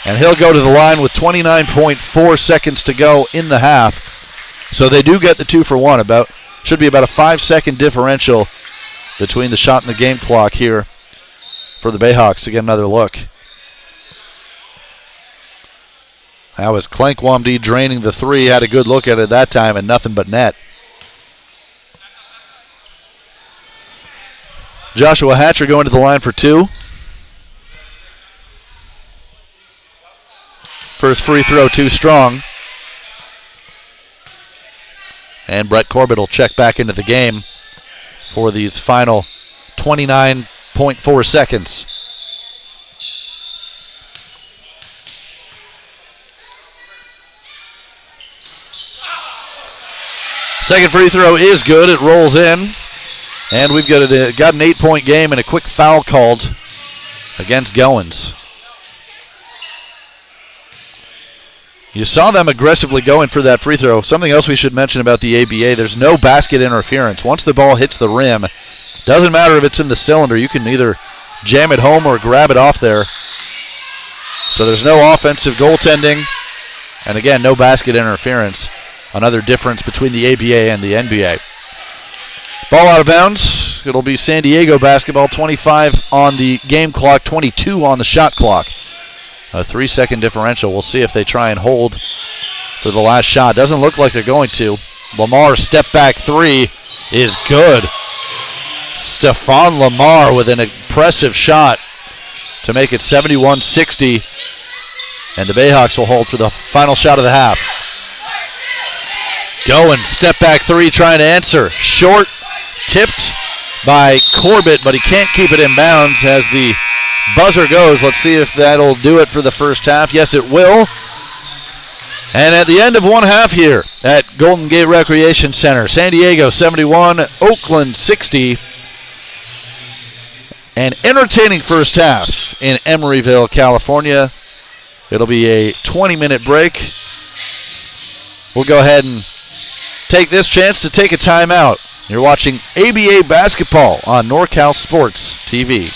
And he'll go to the line with 29.4 seconds to go in the half. So they do get the 2 for 1. Should be about a 5-second differential between the shot and the game clock here for the Bayhawks to get another look. That was Klinkwamdi draining the 3. Had a good look at it that time and nothing but net. Joshua Hatcher going to the line for 2. First free throw too strong. And Brett Corbett will check back into the game for these final 29.4 seconds. Second free throw is good. It rolls in. And we've got an 8-point game and a quick foul called against Goins. You saw them aggressively going for that free throw. Something else we should mention about the ABA, there's no basket interference. Once the ball hits the rim, doesn't matter if it's in the cylinder, you can either jam it home or grab it off there. So there's no offensive goaltending, and again, no basket interference. Another difference between the ABA and the NBA. Ball out of bounds. It'll be San Diego basketball, 25 on the game clock, 22 on the shot clock. A 3-second differential. We'll see if they try and hold for the last shot. Doesn't look like they're going to. Lamar's step back 3 is good. Stephon Lamar with an impressive shot to make it 71-60. And the Bayhawks will hold for the final shot of the half. Going, step back three, trying to answer. Short, tipped by Corbett, but he can't keep it in bounds as the buzzer goes. Let's see if that'll do it for the first half. Yes, it will. And at the end of one half here at Golden Gate Recreation Center, San Diego 71, Oakland 60. An entertaining first half in Emeryville, California. It'll be a 20-minute break. We'll go ahead and take this chance to take a timeout. You're watching ABA basketball on NorCal Sports TV.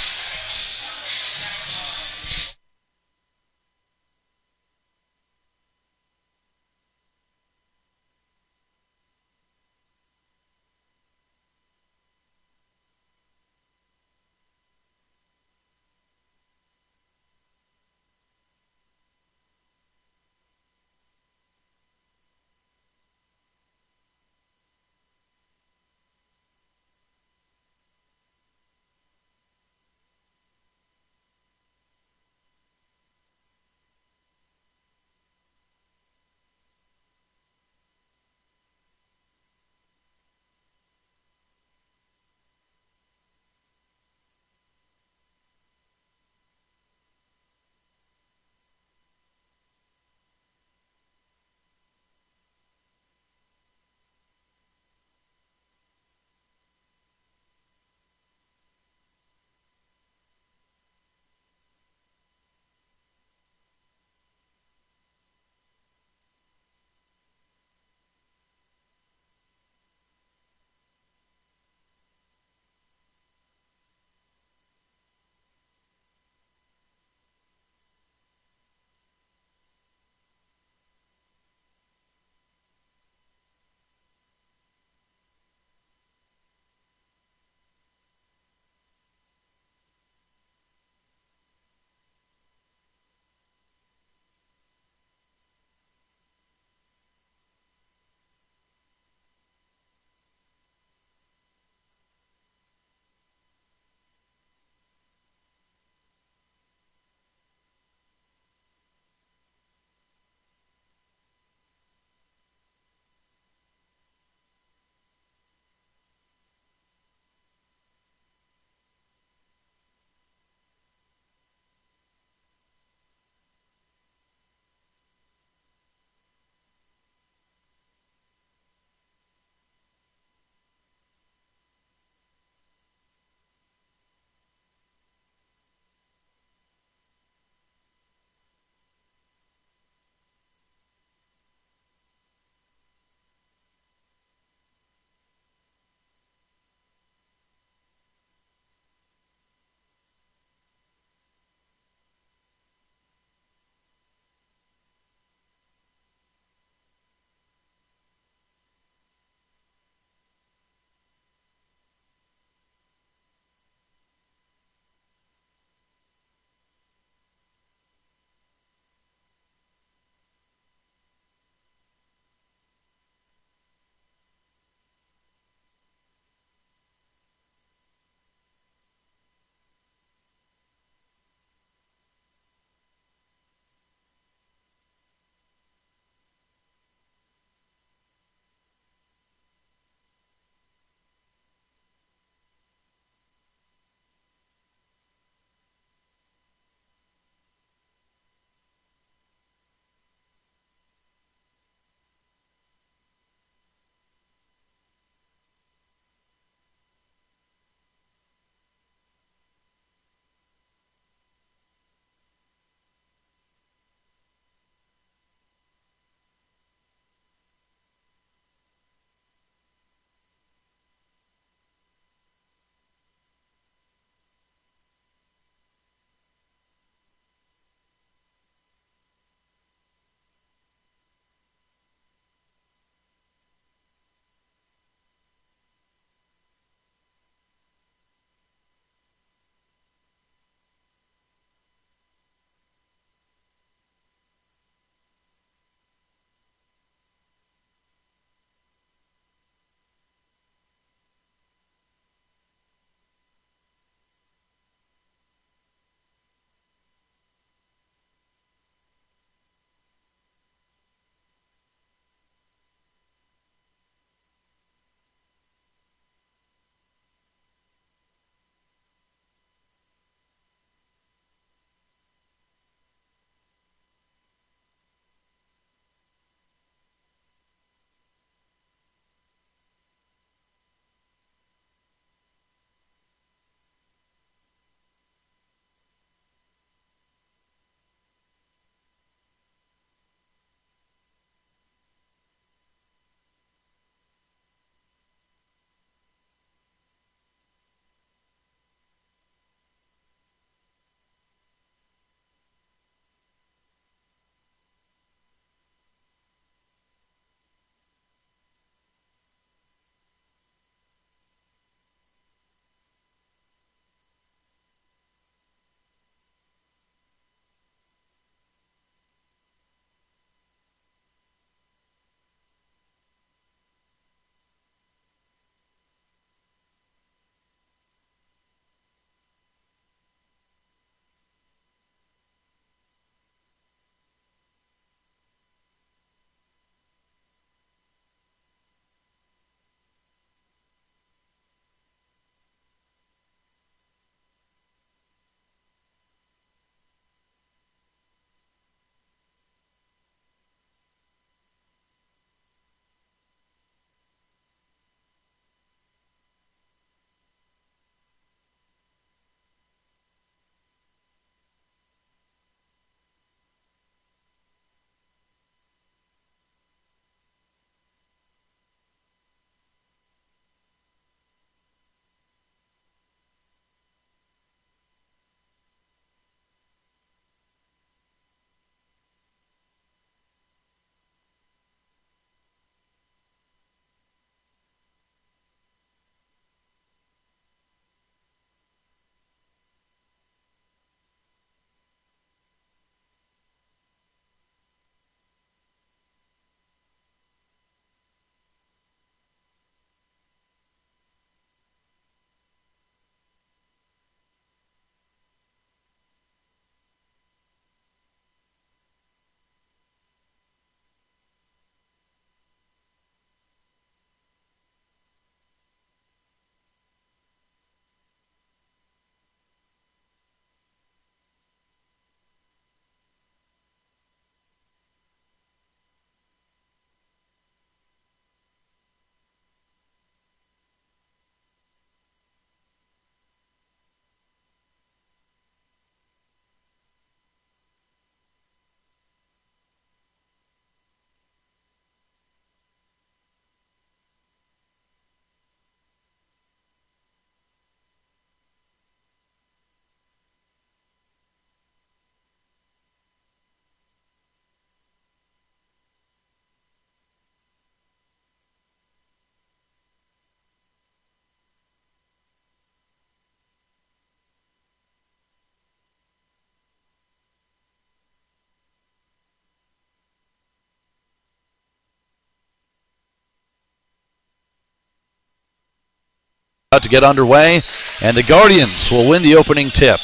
about to get underway, and the Guardians will win the opening tip.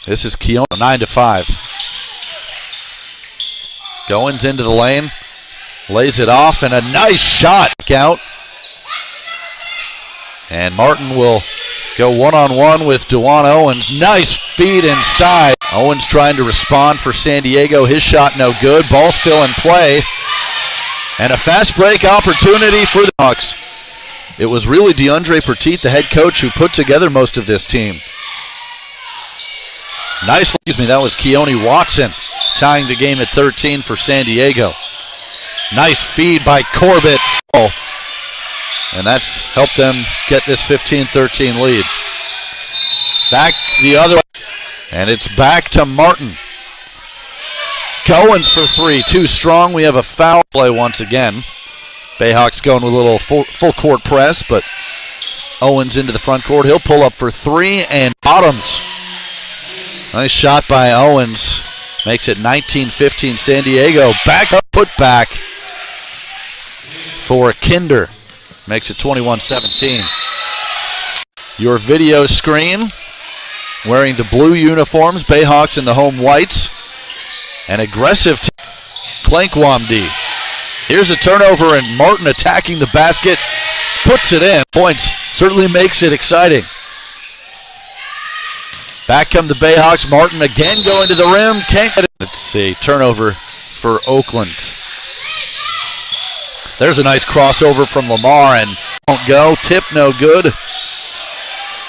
This is Keone, 9-5. Goins into the lane, lays it off, and a nice shot out. And Martin will go one-on-one with DeJuan Owens. Nice feed inside. Owens trying to respond for San Diego. His shot no good. Ball still in play. And a fast break opportunity for the Hawks. It was really DeAndre Petit, the head coach, who put together most of this team. Nice, that was Keone Watson tying the game at 13 for San Diego. Nice feed by Corbett. And that's helped them get this 15-13 lead. Back the other way. And it's back to Martin. Goins for three. Too strong. We have a foul play once again. Bayhawks going with a little full court press, but Owens into the front court. He'll pull up for three and bottoms. Nice shot by Owens. Makes it 19-15 San Diego. Back up, put back for Kinder. Makes it 21-17. Your video screen, wearing the blue uniforms, Bayhawks in the home whites. An aggressive Clankwamdi. Here's a turnover, and Martin attacking the basket. Puts it in. Points. Certainly makes it exciting. Back come the Bayhawks. Martin again going to the rim. Can't get it. Let's see. Turnover for Oakland. There's a nice crossover from Lamar, and won't go. Tip no good.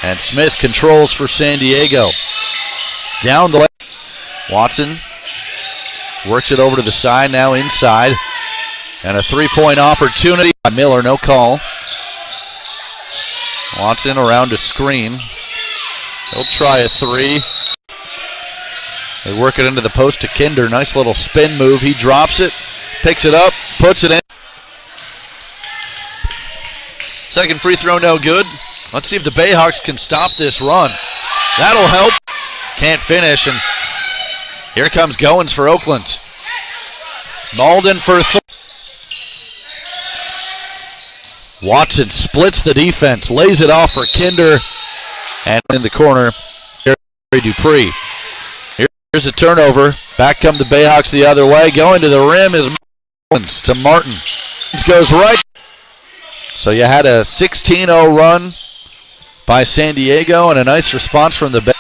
And Smith controls for San Diego. Down the lane. Watson works it over to the side, now inside. And a three-point opportunity. Miller, no call. Watson around a screen. He'll try a three. They work it into the post to Kinder. Nice little spin move. He drops it, picks it up, puts it in. Second free throw, no good. Let's see if the Bayhawks can stop this run. That'll help. Can't finish, and here comes Goins for Oakland. Malden for Watson splits the defense, lays it off for Kinder, and in the corner, Dupree. Here's a turnover. Back come the Bayhawks the other way. Going to the rim is Owens to Martin. This goes right. So you had a 16-0 run by San Diego and a nice response from the Bayhawks.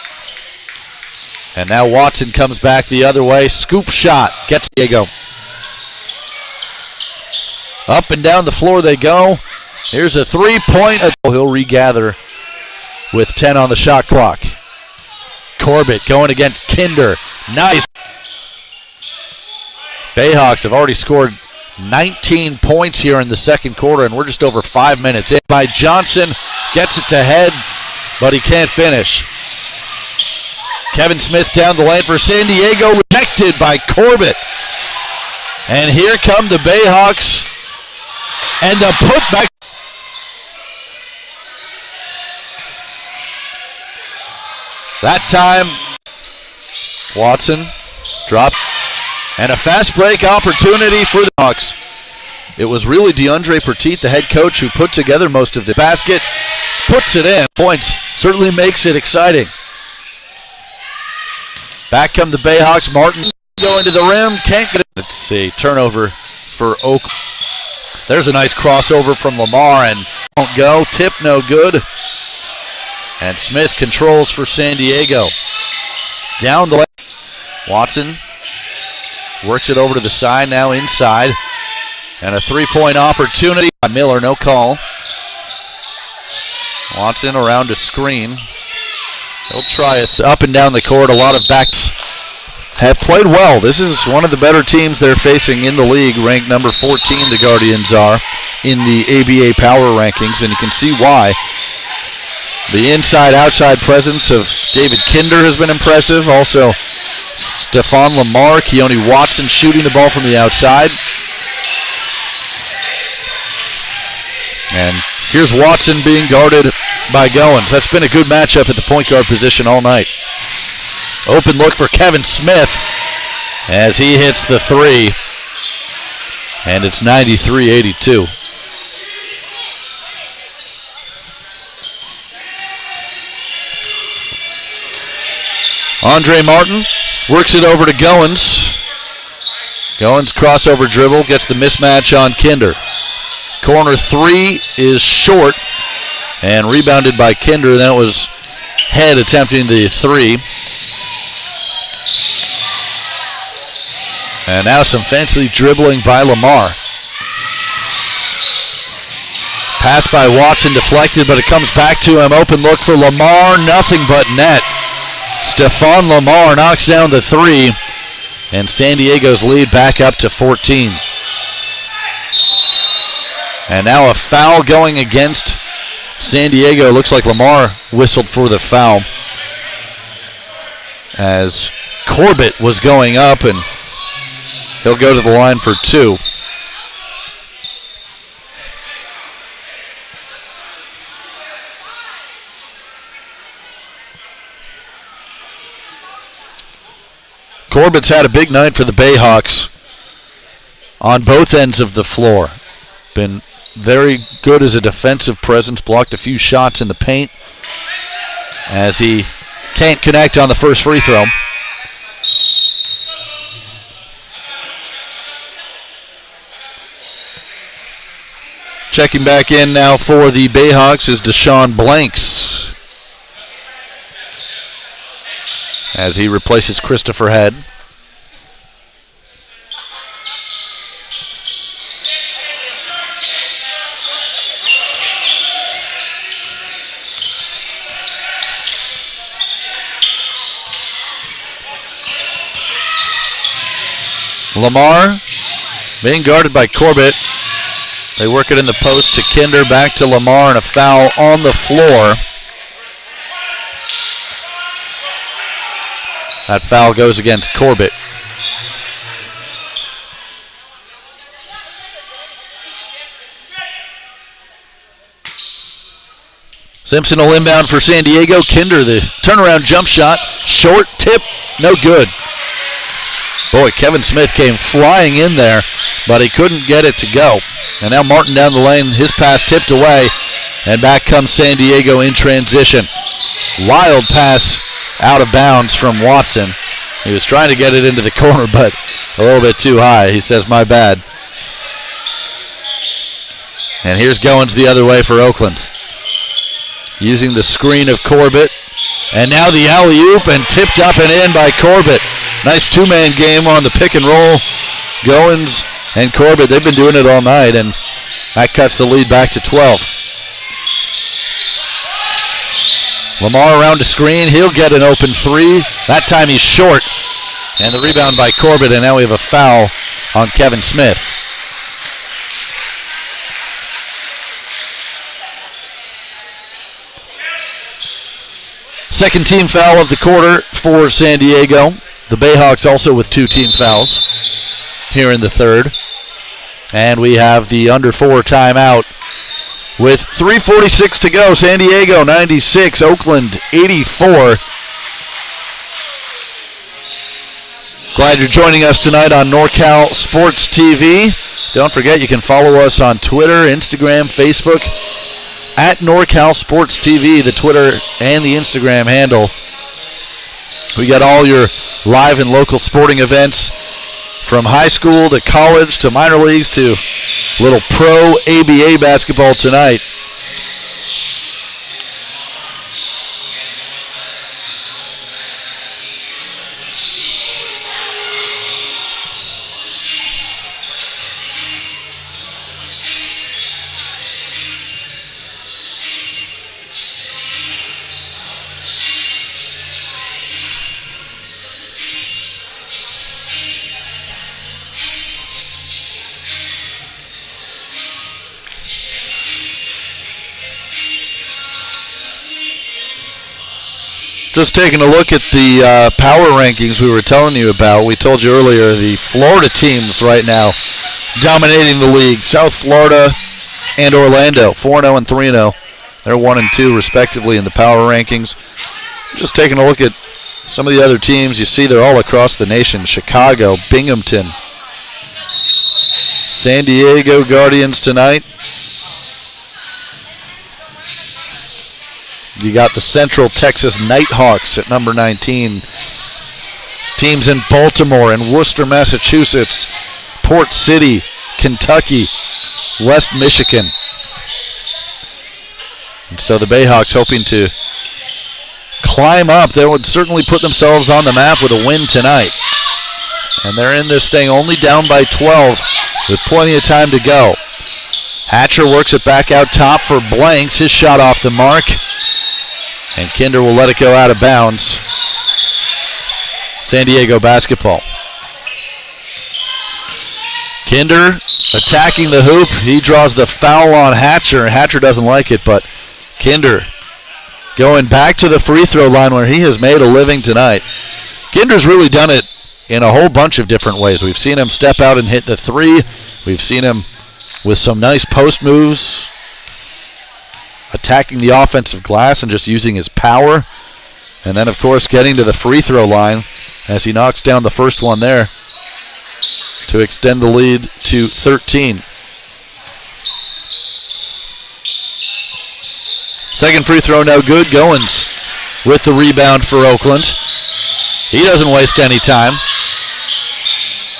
And now Watson comes back the other way. Scoop shot. Gets Diego. Up and down the floor they go. Here's a three-point. He'll regather with 10 on the shot clock. Corbett going against Kinder. Nice. Bayhawks have already scored 19 points here in the second quarter, and we're just over 5 minutes in. By Johnson, gets it to head, but he can't finish. Kevin Smith down the lane for San Diego, rejected by Corbett. And here come the Bayhawks, and the putback. That time, Watson dropped. And a fast break opportunity for the Hawks. It was really DeAndre Petit, the head coach, who put together most of the basket. Puts it in. Points. Certainly makes it exciting. Back come the Bayhawks. Martin going to the rim. Can't get it. Let's see. Turnover for Oakland. There's a nice crossover from Lamar, and won't go. Tip no good. And Smith controls for San Diego. Down the lane. Watson works it over to the side, now inside. And a three-point opportunity. Miller, no call. Watson around a screen. He'll try it up and down the court. A lot of backs have played well. This is one of the better teams they're facing in the league. Ranked number 14, the Guardians are, in the ABA power rankings. And you can see why. The inside-outside presence of David Kinder has been impressive. Also, Stephon Lamar, Keone Watson shooting the ball from the outside. And here's Watson being guarded by Goins. That's been a good matchup at the point guard position all night. Open look for Kevin Smith as he hits the three. And it's 93-82. Andre Martin works it over to Goins. Goins crossover dribble, gets the mismatch on Kinder. Corner three is short and rebounded by Kinder. That was Head attempting the three. And now some fancy dribbling by Lamar. Pass by Watson deflected, but it comes back to him. Open look for Lamar, nothing but net. Stephon Lamar knocks down the three, and San Diego's lead back up to 14. And now a foul going against San Diego. Looks like Lamar whistled for the foul as Corbett was going up, and he'll go to the line for two. Corbett's had a big night for the Bayhawks on both ends of the floor. Been very good as a defensive presence, blocked a few shots in the paint as he can't connect on the first free throw. Checking back in now for the Bayhawks is Deshaun Blanks as he replaces Christopher Head. Lamar being guarded by Corbett. They work it in the post to Kinder, back to Lamar, and a foul on the floor. That foul goes against Corbett. Simpson will inbound for San Diego. Kinder, the turnaround jump shot. Short tip, no good. Boy, Kevin Smith came flying in there, but he couldn't get it to go. And now Martin down the lane, his pass tipped away, and back comes San Diego in transition. Wild pass out of bounds from Watson. He was trying to get it into the corner, but a little bit too high. He says, my bad. And here's Goins the other way for Oakland. Using the screen of Corbett. And now the alley-oop, and tipped up and in by Corbett. Nice two-man game on the pick and roll. Goins and Corbett, they've been doing it all night, and that cuts the lead back to 12. Lamar around the screen. He'll get an open three. That time he's short. And the rebound by Corbett, and now we have a foul on Kevin Smith. Second team foul of the quarter for San Diego. The Bayhawks also with two team fouls here in the third. And we have the under four timeout with 3:46 to go. San Diego 96, Oakland 84. Glad you're joining us tonight on NorCal Sports TV. Don't forget you can follow us on Twitter, Instagram, Facebook at NorCal Sports TV, the Twitter and the Instagram handle. We got all your live and local sporting events from high school to college to minor leagues to little pro ABA basketball tonight. Just taking a look at the power rankings we were telling you about. We told you earlier the Florida teams right now dominating the league. South Florida and Orlando, 4-0 and 3-0. They're 1 and 2 respectively in the power rankings. Just taking a look at some of the other teams. You see they're all across the nation. Chicago, Binghamton, San Diego Guardians tonight. You got the Central Texas Nighthawks at number 19, Teams in Baltimore and Worcester, Massachusetts, Port City, Kentucky, West Michigan. And so the Bayhawks hoping to climb up. They would certainly put themselves on the map with a win tonight. And they're in this thing only down by 12 with plenty of time to go. Hatcher works it back out top for Blanks. His shot off the mark. And Kinder will let it go out of bounds. San Diego basketball. Kinder attacking the hoop. He draws the foul on Hatcher. Hatcher doesn't like it, but Kinder going back to the free throw line where he has made a living tonight. Kinder's really done it in a whole bunch of different ways. We've seen him step out and hit the three. We've seen him with some nice post moves, attacking the offensive glass and just using his power. And then, of course, getting to the free throw line as he knocks down the first one there to extend the lead to 13. Second free throw no good. Goins with the rebound for Oakland. He doesn't waste any time.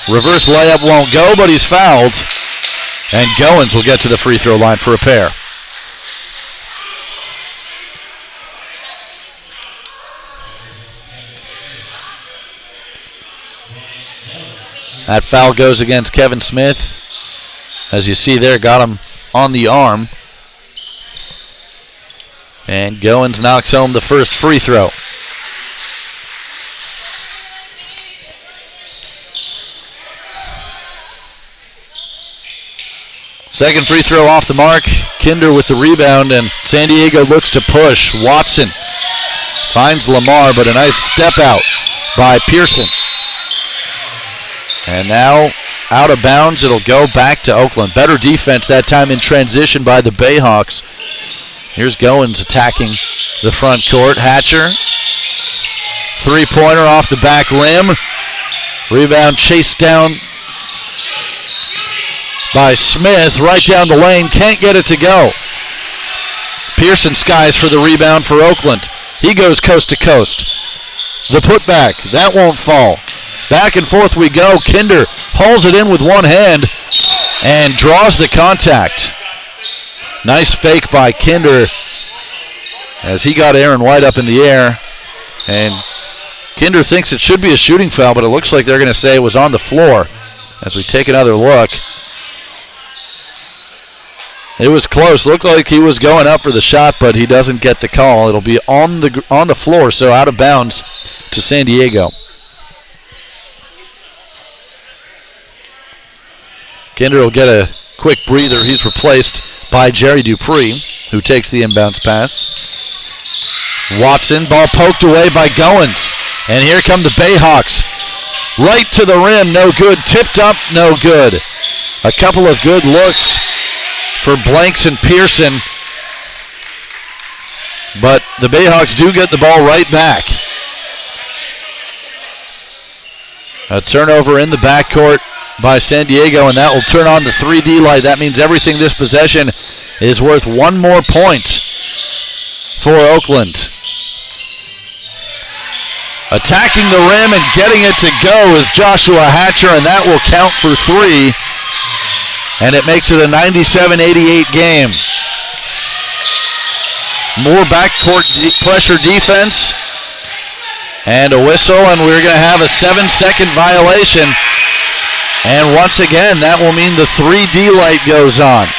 Reverse layup won't go, but he's fouled. And Goins will get to the free throw line for a pair. That foul goes against Kevin Smith. As you see there, got him on the arm. And Goins knocks home the first free throw. Second free throw off the mark. Kinder with the rebound, and San Diego looks to push. Watson finds Lamar, but a nice step out by Pearson. And now out of bounds, it'll go back to Oakland. Better defense that time in transition by the Bayhawks. Here's Goins attacking the front court. Hatcher, three-pointer off the back limb. Rebound chased down by Smith, right down the lane, can't get it to go. Pearson skies for the rebound for Oakland. He goes coast to coast. The putback, that won't fall. Back and forth we go. Kinder hauls it in with one hand and draws the contact. Nice fake by Kinder as he got Aaron White up in the air. And Kinder thinks it should be a shooting foul, but it looks like they're going to say it was on the floor. As we take another look, it was close. Looked like he was going up for the shot, but he doesn't get the call. It'll be on the floor, so out of bounds to San Diego. Kinder will get a quick breather. He's replaced by Jerry Dupree, who takes the inbounds pass. Watson, ball poked away by Goins. And here come the Bayhawks. Right to the rim, no good. Tipped up, no good. A couple of good looks for Blanks and Pearson. But the Bayhawks do get the ball right back. A turnover in the backcourt by San Diego, and that will turn on the 3D light. That means everything this possession is worth one more point for Oakland. Attacking the rim and getting it to go is Joshua Hatcher, and that will count for three. And it makes it a 97-88 game. More backcourt pressure defense. And a whistle, and we're going to have a 7-second violation. And once again, that will mean the 3D light goes on.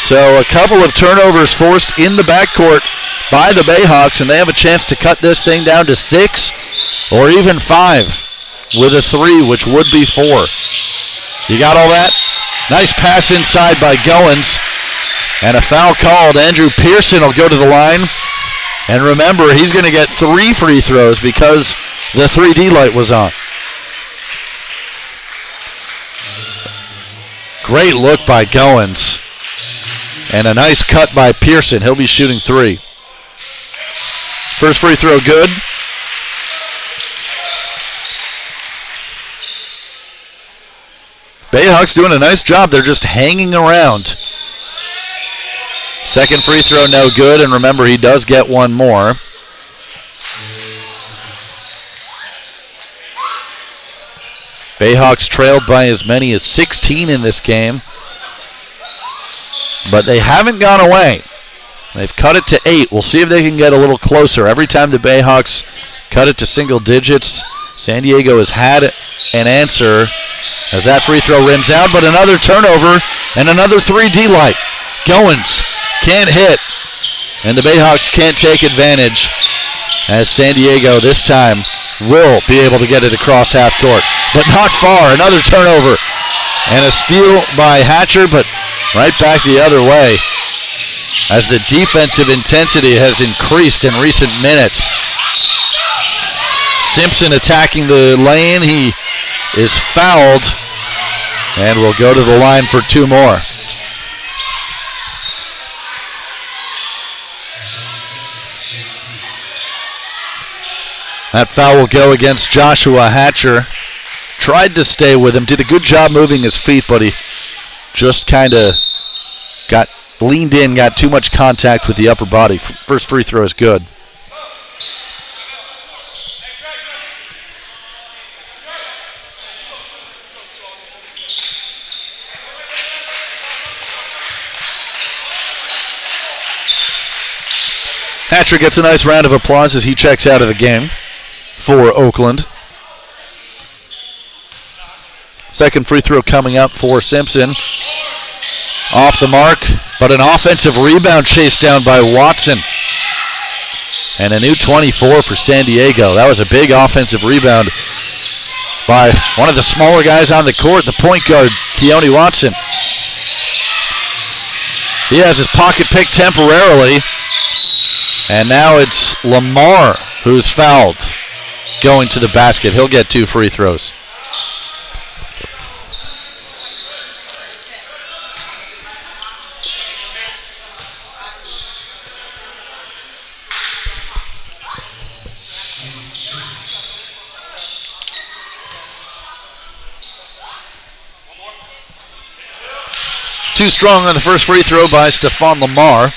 So a couple of turnovers forced in the backcourt by the Bayhawks, and they have a chance to cut this thing down to 6 or even 5 with a 3, which would be 4. You got all that? Nice pass inside by Goins. And a foul called. Andrew Pearson will go to the line. And remember, he's going to get 3 free throws because the 3D light was on. Great look by Goins. And a nice cut by Pearson. He'll be shooting 3. First free throw good. Bayhawks doing a nice job. They're just hanging around. Second free throw no good, and remember, he does get one more. Bayhawks trailed by as many as 16 in this game, but they haven't gone away. They've cut it to 8. We'll see if they can get a little closer. Every time the Bayhawks cut it to single digits, San Diego has had an answer as that free throw rims out, but another turnover and another 3D light. Goins can't hit, and the Bayhawks can't take advantage as San Diego this time will be able to get it across half court, but not far. Another turnover and a steal by Hatcher, but right back the other way as the defensive intensity has increased in recent minutes. Simpson attacking the lane. He is fouled and will go to the line for 2 more. That foul will go against Joshua Hatcher. Tried to stay with him, did a good job moving his feet, but he just kind of got leaned in, got too much contact with the upper body. First free throw is good. Hatcher gets a nice round of applause as he checks out of the game for Oakland. Second free throw coming up for Simpson. Off the mark, but an offensive rebound chased down by Watson. And a new 24 for San Diego. That was a big offensive rebound by one of the smaller guys on the court, the point guard, Keone Watson. He has his pocket picked temporarily. And now it's Lamar who's fouled going to the basket. He'll get 2 free throws. Too strong on the first free throw by Stephon Lamar.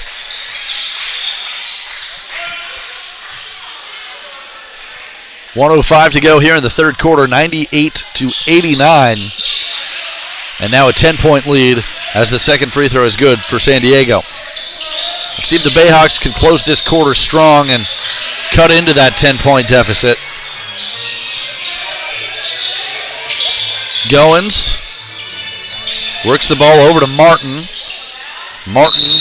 .105 to go here in the third quarter, 98-89. And now a 10-point lead as the second free throw is good for San Diego. Let's see if the Bayhawks can close this quarter strong and cut into that 10-point deficit. Goins works the ball over to Martin. Martin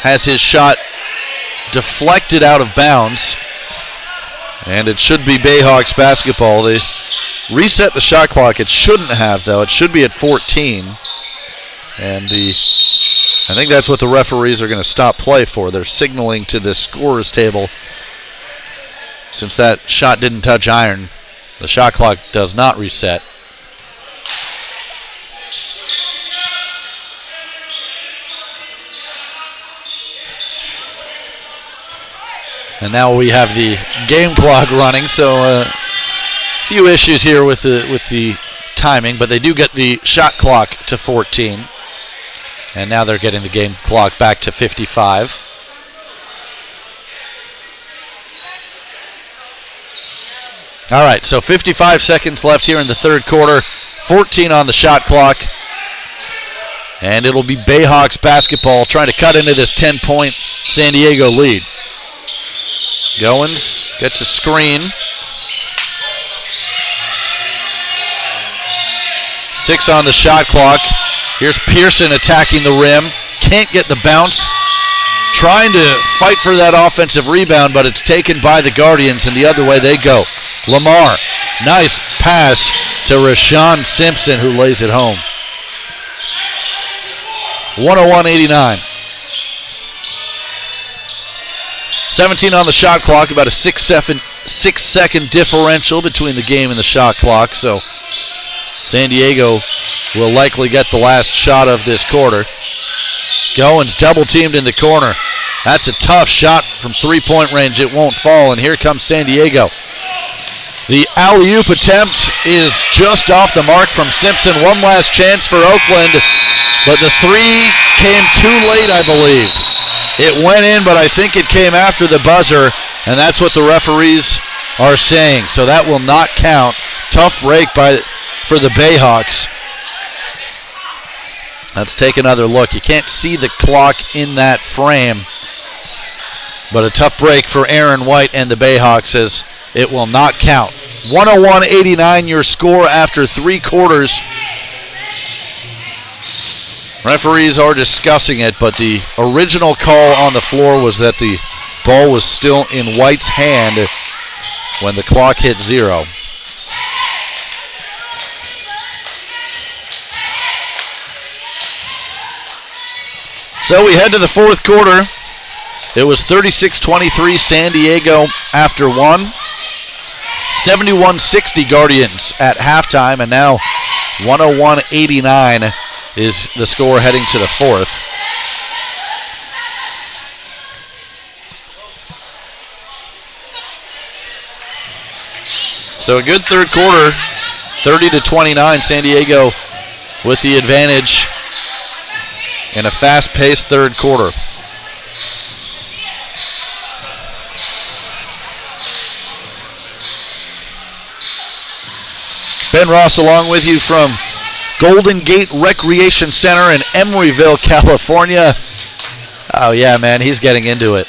has his shot deflected out of bounds. And it should be Bayhawks basketball. They reset the shot clock. It shouldn't have, though. It should be at 14. And I think that's what the referees are going to stop play for. They're signaling to the scorer's table. Since that shot didn't touch iron, the shot clock does not reset. And now we have the game clock running, so a few issues here with the timing, but they do get the shot clock to 14. And now they're getting the game clock back to 55. All right, so 55 seconds left here in the third quarter, 14 on the shot clock. And it'll be Bayhawks basketball trying to cut into this 10-point San Diego lead. Goins gets a screen. 6 on the shot clock. Here's Pearson attacking the rim. Can't get the bounce. Trying to fight for that offensive rebound, but it's taken by the Guardians, and the other way they go. Lamar, nice pass to Rashawn Simpson, who lays it home. 101-89. 17 on the shot clock, about a 6-second differential between the game and the shot clock, so San Diego will likely get the last shot of this quarter. Goins double teamed in the corner. That's a tough shot from three-point range. It won't fall, and here comes San Diego. The alley-oop attempt is just off the mark from Simpson. One last chance for Oakland, but the three came too late, I believe. It went in, but I think it came after the buzzer, and that's what the referees are saying. So that will not count. Tough break by for the Bayhawks. Let's take another look. You can't see the clock in that frame, but a tough break for Aaron White and the Bayhawks as it will not count. 101-89 your score after 3 quarters. Referees are discussing it, but the original call on the floor was that the ball was still in White's hand when the clock hit 0. So we head to the 4th quarter. It was 36-23 San Diego after 1. 71-60 Guardians at halftime, and now 101-89 is the score heading to the 4th. So a good 3rd quarter, 30-29, San Diego with the advantage in a fast-paced 3rd quarter. Ben Ross along with you from Golden Gate Recreation Center in Emeryville, California. Oh yeah, man, he's getting into it.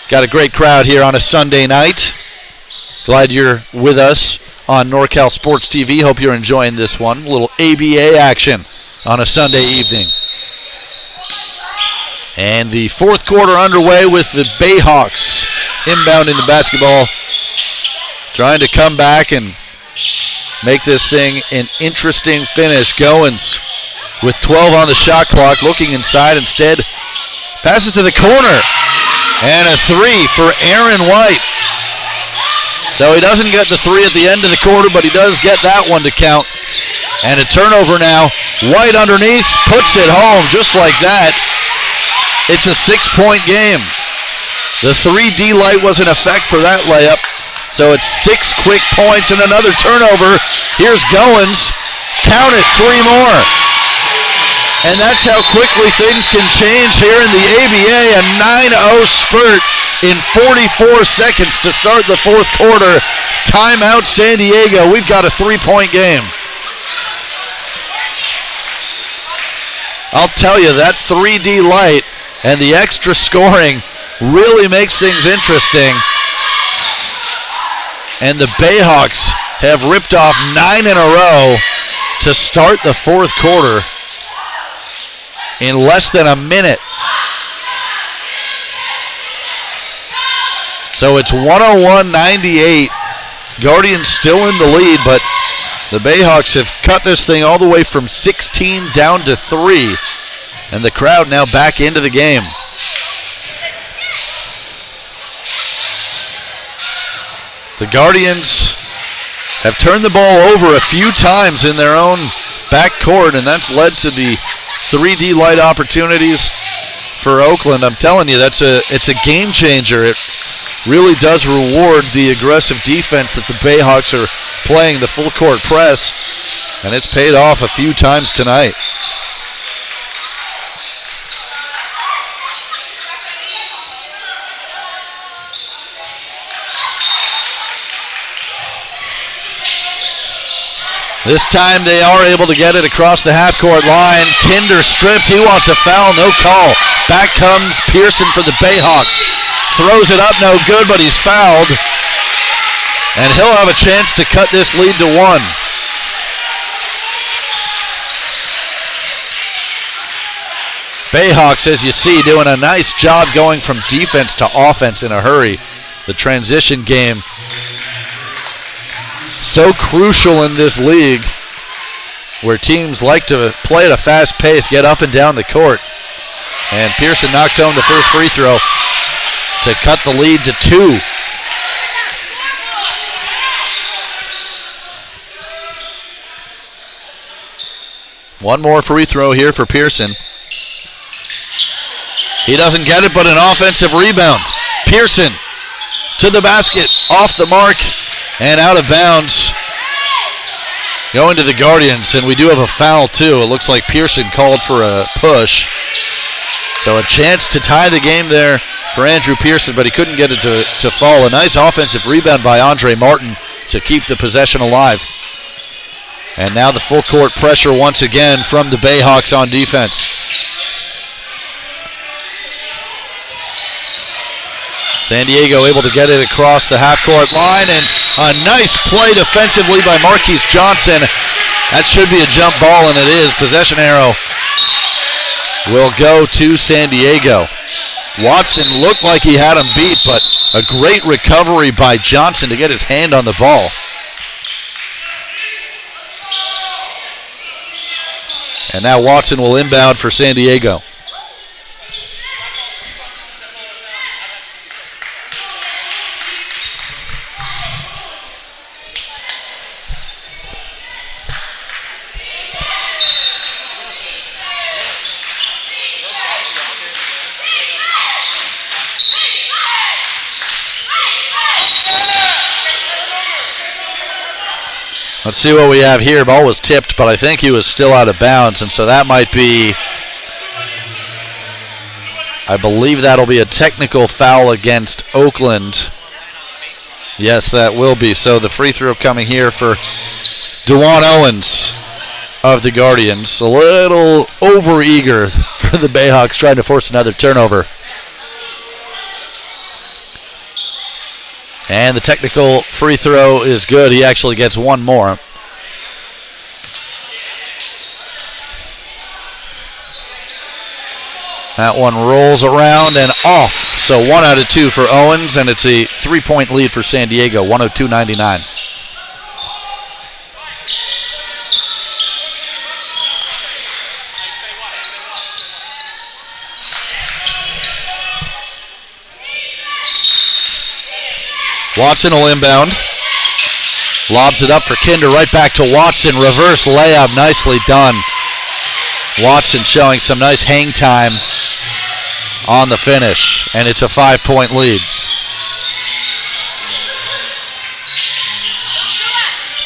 Got a great crowd here on a Sunday night. Glad you're with us on NorCal Sports TV. Hope you're enjoying this one. A little ABA action on a Sunday evening. And the 4th quarter underway with the Bayhawks inbounding the basketball, trying to come back and make this thing an interesting finish. Goins with 12 on the shot clock, looking inside instead. Passes to the corner. And a 3 for Aaron White. So he doesn't get the 3 at the end of the quarter, but he does get that one to count. And a turnover now. White underneath, puts it home just like that. It's a 6-point game. The 3D light was in effect for that layup. So it's 6 quick points and another turnover. Here's Goins. Count it, 3 more. And that's how quickly things can change here in the ABA. A 9-0 spurt in 44 seconds to start the 4th quarter. Timeout San Diego. We've got a 3-point game. I'll tell you, that 3D light and the extra scoring really makes things interesting. And the Bayhawks have ripped off 9 in a row to start the 4th quarter in less than a minute. So it's 101-98. Guardians still in the lead, but the Bayhawks have cut this thing all the way from 16 down to 3. And the crowd now back into the game. The Guardians have turned the ball over a few times in their own backcourt, and that's led to the 3D light opportunities for Oakland. I'm telling you, it's a game changer. It really does reward the aggressive defense that the Bayhawks are playing, the full court press, and it's paid off a few times tonight. This time they are able to get it across the half-court line. Kinder stripped. He wants a foul. No call. Back comes Pearson for the Bayhawks. Throws it up. No good, but he's fouled. And he'll have a chance to cut this lead to 1. Bayhawks, as you see, doing a nice job going from defense to offense in a hurry. The transition game, so crucial in this league where teams like to play at a fast pace, get up and down the court. And Pearson knocks home the first free throw to cut the lead to 2. One more free throw here for Pearson. He doesn't get it, but an offensive rebound. Pearson to the basket, off the mark, and out of bounds. Going to the Guardians, and we do have a foul too. It looks like Pearson called for a push. So a chance to tie the game there for Andrew Pearson, but he couldn't get it to fall. A nice offensive rebound by Andre Martin to keep the possession alive. And now the full court pressure once again from the Bayhawks on defense. San Diego able to get it across the half-court line, and a nice play defensively by Marquise Johnson. That should be a jump ball, and it is. Possession arrow will go to San Diego. Watson looked like he had him beat, but a great recovery by Johnson to get his hand on the ball. And now Watson will inbound for San Diego. Let's see what we have here. Ball was tipped, but I think he was still out of bounds, and so that might be, I believe that'll be a technical foul against Oakland. Yes, that will be. So the free throw coming here for DeJuan Owens of the Guardians. A little over-eager for the Bayhawks, trying to force another turnover. And the technical free throw is good. He actually gets one more. That one rolls around and off. So 1 out of 2 for Owens, and it's a 3-point lead for San Diego, 102-99. Watson will inbound. Lobs it up for Kinder, right back to Watson. Reverse layup, nicely done. Watson showing some nice hang time on the finish, and it's a 5-point lead.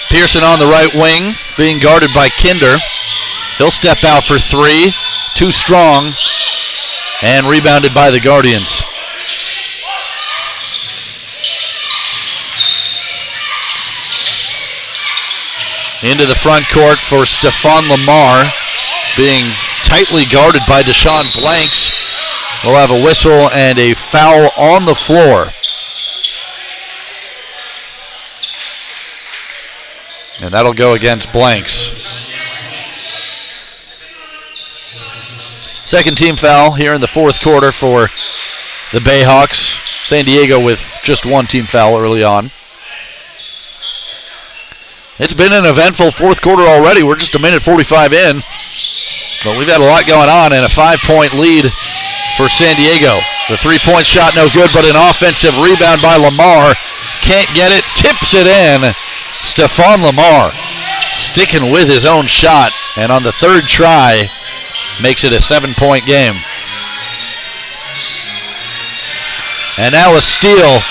Pearson on the right wing, being guarded by Kinder. He'll step out for 3, too strong, and rebounded by the Guardians. Into the front court for Stephon Lamar, being tightly guarded by Deshaun Blanks. We'll have a whistle and a foul on the floor. And that'll go against Blanks. Second team foul here in the fourth quarter for the Bayhawks. San Diego with just one team foul early on. It's been an eventful fourth quarter already. We're just a minute 45 in. But we've got a lot going on, and a 5-point lead for San Diego. The three-point shot no good, but an offensive rebound by Lamar. Can't get it, tips it in. Stephon Lamar sticking with his own shot, and on the third try, makes it a 7-point game. And now a steal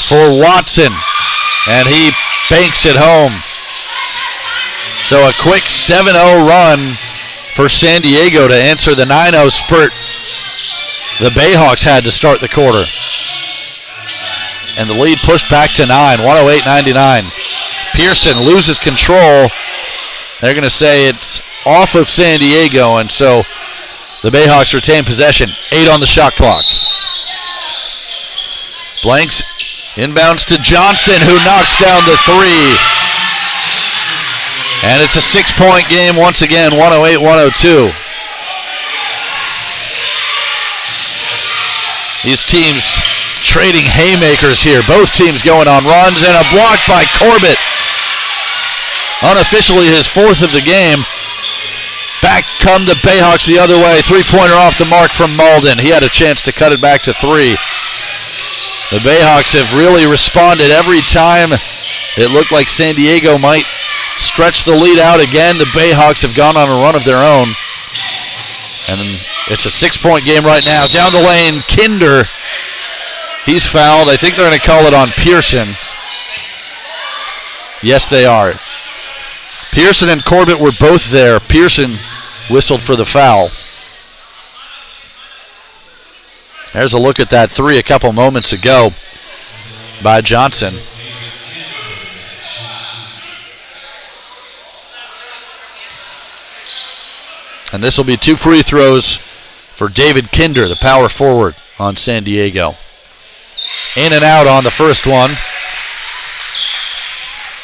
for Watson, and he banks it home. So a quick 7-0 run for San Diego to answer the 9-0 spurt the Bayhawks had to start the quarter. And the lead pushed back to 9, 108-99. Pearson loses control. They're going to say it's off of San Diego, and so the Bayhawks retain possession. 8 on the shot clock. Blanks inbounds to Johnson, who knocks down the 3. And it's a 6-point game once again, 108-102. These teams trading haymakers here. Both teams going on runs, and a block by Corbett. Unofficially his 4th of the game. Back come the Bayhawks the other way. 3-pointer off the mark from Malden. He had a chance to cut it back to 3. The Bayhawks have really responded every time it looked like San Diego might stretch the lead out again. The Bayhawks have gone on a run of their own. And it's a 6-point game right now. Down the lane, Kinder. He's fouled. I think they're going to call it on Pearson. Yes, they are. Pearson and Corbett were both there. Pearson whistled for the foul. There's a look at that 3 a couple moments ago by Johnson. And this will be 2 free throws for David Kinder, the power forward on San Diego. In and out on the first one.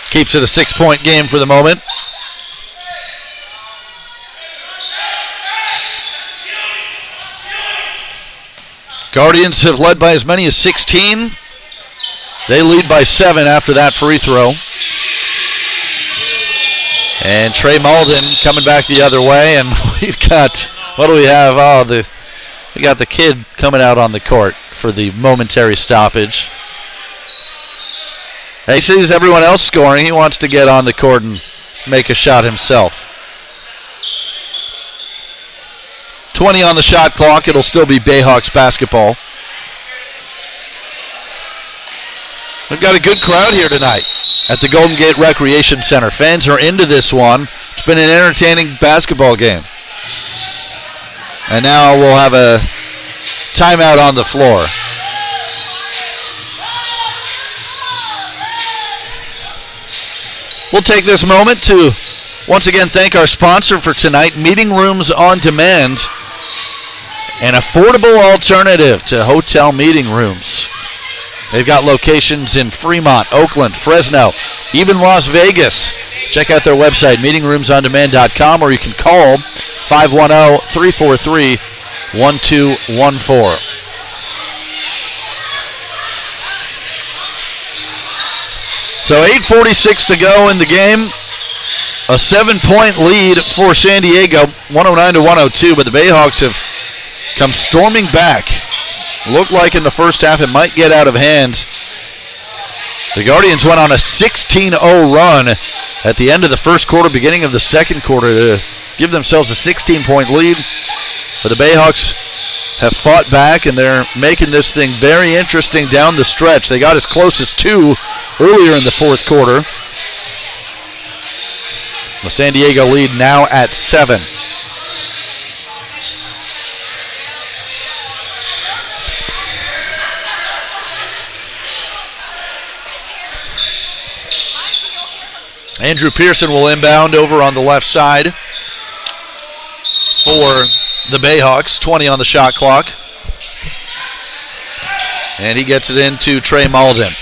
Keeps it a 6-point game for the moment. Guardians have led by as many as 16. They lead by 7 after that free throw. And Trey Malden coming back the other way, and we've got, what do we have? We got the kid coming out on the court for the momentary stoppage. He sees everyone else scoring. He wants to get on the court and make a shot himself. 20 on the shot clock. It'll still be Bayhawks basketball. We've got a good crowd here tonight at the Golden Gate Recreation Center. Fans are into this one. It's been an entertaining basketball game. And now we'll have a timeout on the floor. We'll take this moment to once again thank our sponsor for tonight, Meeting Rooms on Demand, an affordable alternative to hotel meeting rooms. They've got locations in Fremont, Oakland, Fresno, even Las Vegas. Check out their website, meetingroomsondemand.com, or you can call 510-343-1214. So 8:46 to go in the game. A 7-point lead for San Diego, 109-102, but the Bayhawks have come storming back. Looked like in the first half it might get out of hand. The Guardians went on a 16-0 run at the end of the first quarter, beginning of the second quarter, to give themselves a 16-point lead. But the Bayhawks have fought back, and they're making this thing very interesting down the stretch. They got as close as 2 earlier in the fourth quarter. The San Diego lead now at 7. Andrew Pearson will inbound over on the left side for the Bayhawks. 20 on the shot clock. And he gets it into Trey Malden.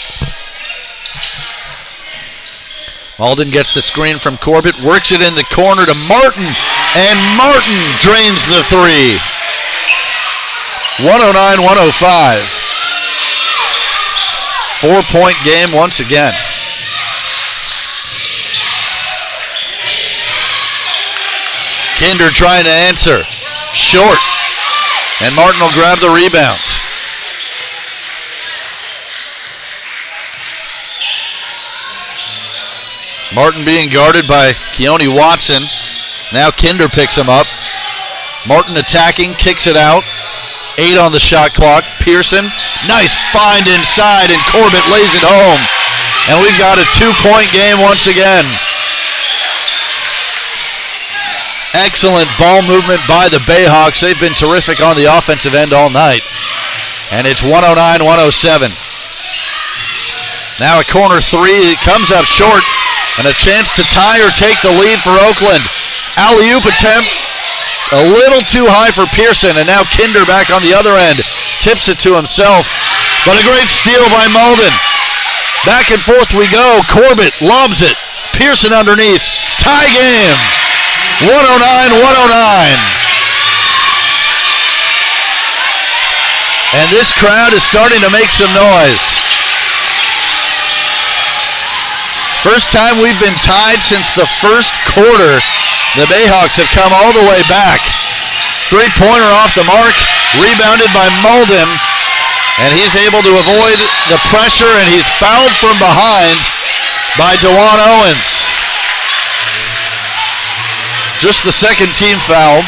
Malden gets the screen from Corbett, works it in the corner to Martin, and Martin drains the 3. 109-105. 4-point game once again. Kinder trying to answer. Short. And Martin will grab the rebound. Martin being guarded by Keone Watson. Now Kinder picks him up. Martin attacking, kicks it out. 8 on the shot clock. Pearson, nice find inside, and Corbett lays it home. And we've got a 2-point game once again. Excellent ball movement by the Bayhawks. They've been terrific on the offensive end all night. And it's 109-107. Now a corner 3. It comes up short. And a chance to tie or take the lead for Oakland. Alley-oop attempt. A little too high for Pearson. And now Kinder back on the other end. Tips it to himself. But a great steal by Malden. Back and forth we go. Corbett lobs it. Pearson underneath. Tie game. 109-109. And this crowd is starting to make some noise. First time we've been tied since the first quarter. The Bayhawks have come all the way back. 3-pointer off the mark, rebounded by Malden, and he's able to avoid the pressure, and he's fouled from behind by Dewan Owens. Just the second team foul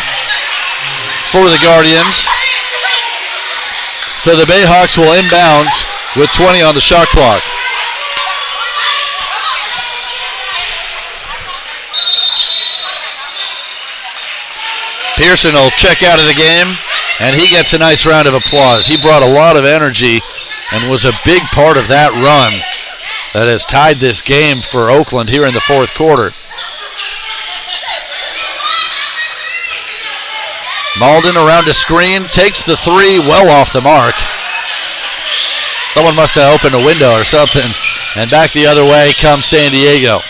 for the Guardians. So the Bayhawks will inbound with 20 on the shot clock. Pearson will check out of the game, and he gets a nice round of applause. He brought a lot of energy and was a big part of that run that has tied this game for Oakland here in the fourth quarter. Malden around a screen, takes the three, well off the mark. Someone must have opened a window or something. And back the other way comes San Diego.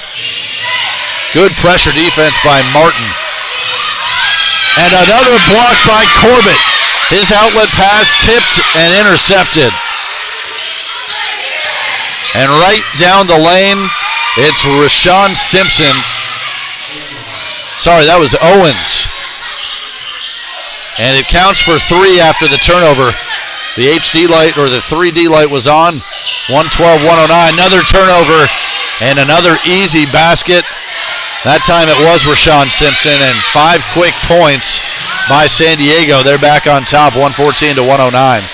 Good pressure defense by Martin. And another block by Corbett. His outlet pass tipped and intercepted. And right down the lane, it's Rashawn Simpson. Sorry, that was Owens. And it counts for three after the turnover. The HD light, or the 3D light, was on. 112-109. Another turnover and another easy basket. That time it was Rashawn Simpson, and 5 quick points by San Diego. They're back on top, 114-109.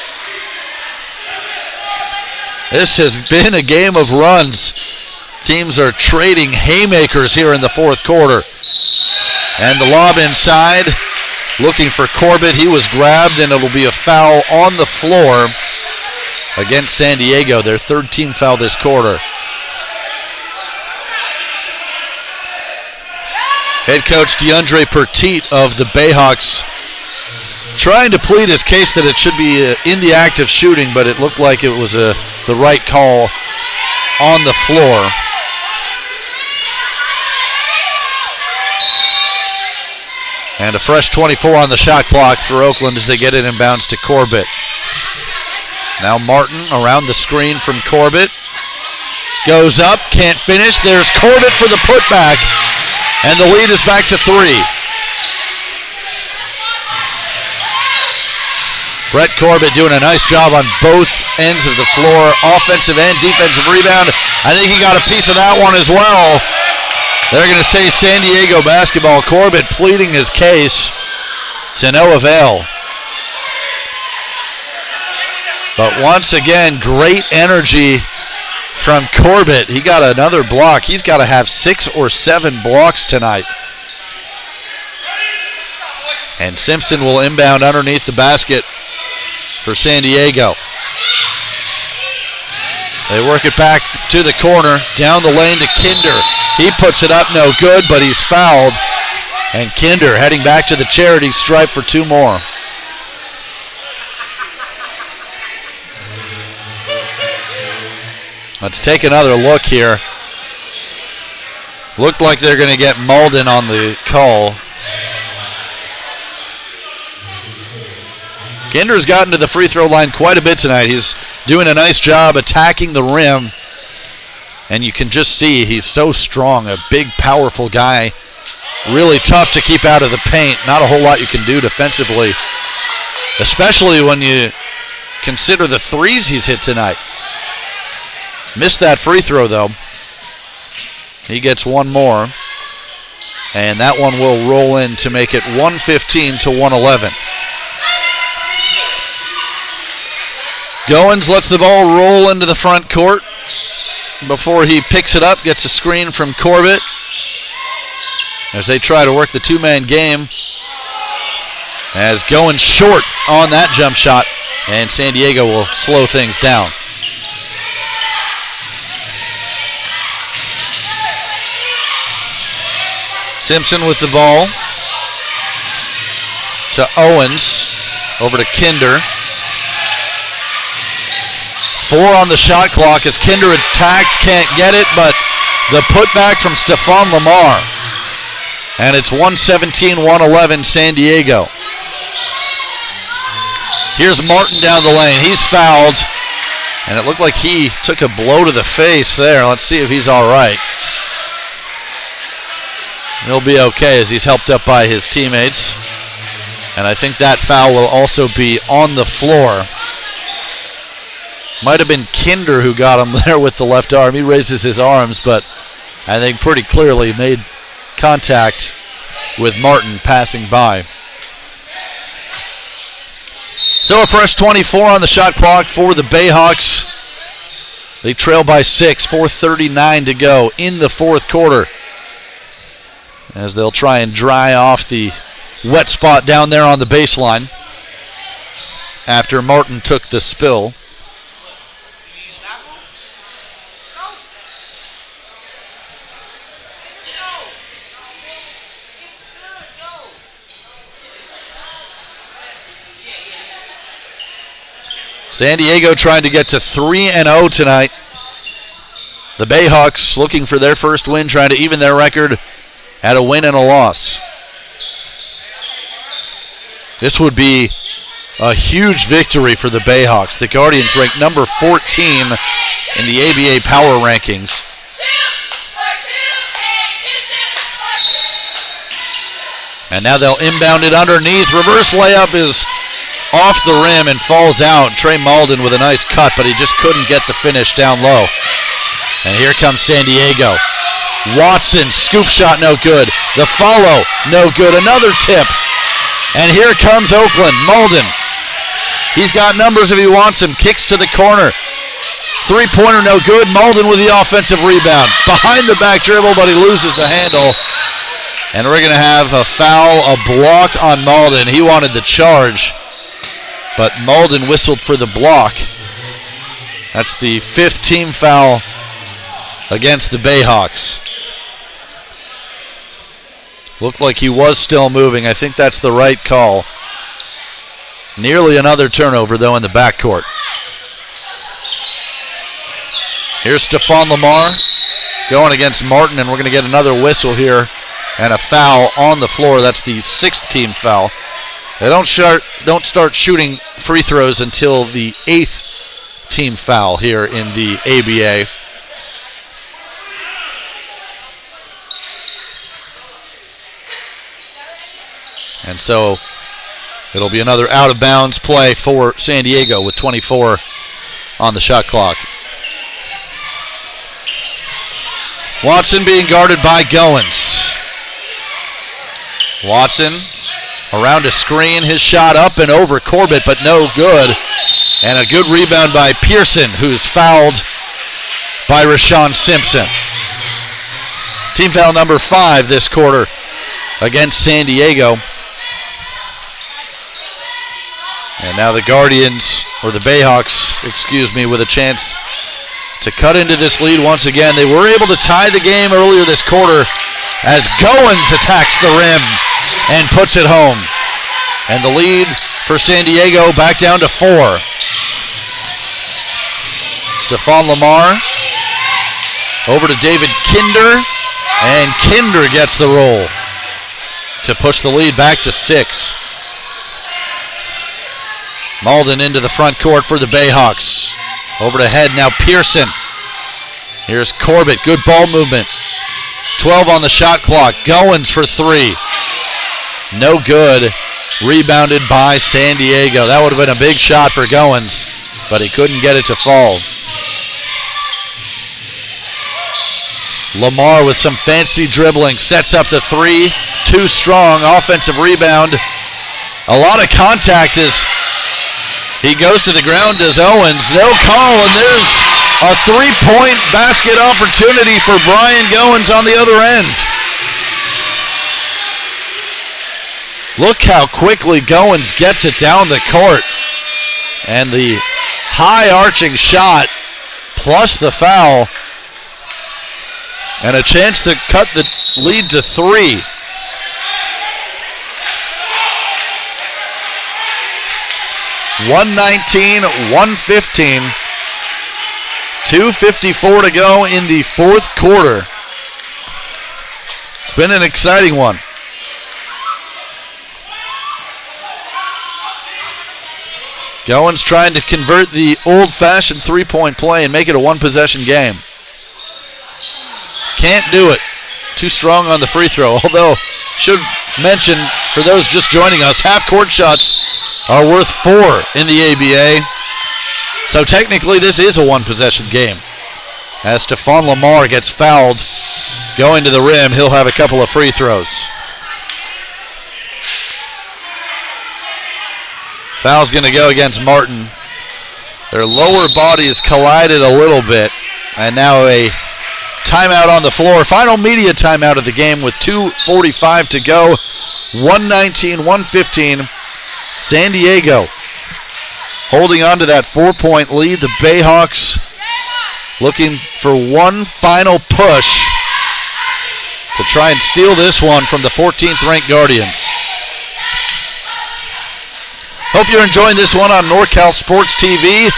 This has been a game of runs. Teams are trading haymakers here in the fourth quarter. And the lob inside, looking for Corbett. He was grabbed, and it'll be a foul on the floor against San Diego, their third team foul this quarter. Head coach DeAndre Petit of the Bayhawks trying to plead his case that it should be in the act of shooting, but it looked like it was the right call on the floor. And a fresh 24 on the shot clock for Oakland as they get it inbounds to Corbett. Now Martin around the screen from Corbett. Goes up, can't finish. There's Corbett for the putback. And the lead is back to 3. Brett Corbett doing a nice job on both ends of the floor, offensive and defensive rebound. I think he got a piece of that one as well. They're going to say San Diego basketball. Corbett pleading his case to no avail. But once again, great energy from Corbett. He got another block. He's got to have 6 or 7 blocks tonight. And Simpson will inbound underneath the basket for San Diego. They work it back to the corner, down the lane to Kinder. He puts it up, no good, but he's fouled. And Kinder heading back to the charity stripe for 2 more. Let's take another look here. Looked like they're going to get Malden on the call. Kinder's gotten to the free throw line quite a bit tonight. He's doing a nice job attacking the rim. And you can just see he's so strong, a big, powerful guy. Really tough to keep out of the paint. Not a whole lot you can do defensively, especially when you consider the threes he's hit tonight. Missed that free throw, though. He gets 1 more. And that one will roll in to make it 115-111. Goins lets the ball roll into the front court before he picks it up, gets a screen from Corbett as they try to work the 2-man game. As Goins short on that jump shot, and San Diego will slow things down. Simpson with the ball to Owens, over to Kinder. 4 on the shot clock as Kinder attacks, can't get it, but the putback from Stephon Lamar. And it's 117-111 San Diego. Here's Martin down the lane. He's fouled, and it looked like he took a blow to the face there. Let's see if he's all right. He'll be okay as he's helped up by his teammates. And I think that foul will also be on the floor. Might have been Kinder who got him there with the left arm. He raises his arms, but I think pretty clearly made contact with Martin passing by. So a fresh 24 on the shot clock for the Bayhawks. They trail by 6, 4:39 to go in the fourth quarter, as they'll try and dry off the wet spot down there on the baseline after Martin took the spill. San Diego trying to get to 3-0 tonight. The Bayhawks looking for their first win, trying to even their record at a win and a loss. This would be a huge victory for the Bayhawks. The Guardians ranked number 14 in the ABA power rankings. And now they'll inbound it underneath. Reverse layup is off the rim and falls out. Trey Malden with a nice cut, but he just couldn't get the finish down low. And here comes San Diego. Watson, scoop shot, no good. The follow, no good. Another tip. And here comes Oakland. Malden. He's got numbers if he wants them. Kicks to the corner. Three-pointer, no good. Malden with the offensive rebound. Behind the back dribble, but he loses the handle. And we're going to have a foul, a block on Malden. He wanted the charge, but Malden whistled for the block. That's the 5th team foul against the Bayhawks. Looked like he was still moving. I think that's the right call. Nearly another turnover, though, in the backcourt. Here's Stephon Lamar going against Martin, and we're going to get another whistle here and a foul on the floor. That's the 6th team foul. They don't start shooting free throws until the 8th team foul here in the ABA. And so it'll be another out-of-bounds play for San Diego with 24 on the shot clock. Watson being guarded by Goins. Watson around a screen, his shot up and over Corbett, but no good. And a good rebound by Pearson, who's fouled by Rashawn Simpson. Team foul number 5 this quarter against San Diego. And now the Guardians, or the Bayhawks, with a chance to cut into this lead once again. They were able to tie the game earlier this quarter as Goins attacks the rim and puts it home. And the lead for San Diego back down to 4. Stephon Lamar over to David Kinder, and Kinder gets the roll to push the lead back to 6. Malden into the front court for the Bayhawks. Over to head now Pearson. Here's Corbett, good ball movement. 12 on the shot clock. Goins for 3. No good. Rebounded by San Diego. That would have been a big shot for Goins, but he couldn't get it to fall. Lamar with some fancy dribbling. Sets up the 3. Too strong. Offensive rebound. A lot of contact as he goes to the ground, does Owens. No call, and there's a 3-point basket opportunity for Brian Goins on the other end. Look how quickly Goins gets it down the court. And the high arching shot plus the foul. And a chance to cut the lead to 3. (119-115). 2:54 to go in the 4th quarter. It's been an exciting one. Goins trying to convert the old-fashioned 3-point play and make it a 1-possession game. Can't do it. Too strong on the free throw. Although, should mention, for those just joining us, half-court shots are worth 4 in the ABA. So technically this is a 1-possession game. As Stephon Lamar gets fouled going to the rim, he'll have a couple of free throws. Foul's going to go against Martin. Their lower bodies collided a little bit. And now a timeout on the floor. Final media timeout of the game with 2:45 to go. 119-115. San Diego holding on to that 4-point lead. The Bayhawks looking for one final push to try and steal this one from the 14th ranked Guardians. Hope you're enjoying this one on NorCal Sports TV.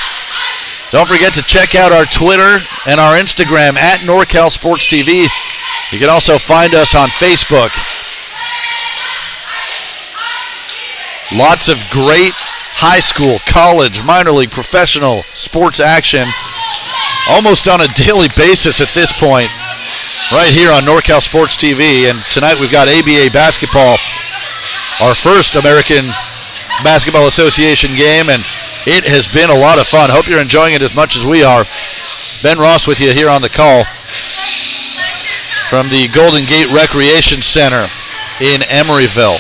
Don't forget to check out our Twitter and our Instagram at NorCal Sports TV. You can also find us on Facebook. Lots of great high school, college, minor league, professional sports action almost on a daily basis at this point right here on NorCal Sports TV. And tonight we've got ABA basketball, our first American Basketball Association game, and it has been a lot of fun. Hope you're enjoying it as much as we are. Ben Ross with you here on the call from the Golden Gate Recreation Center in Emeryville.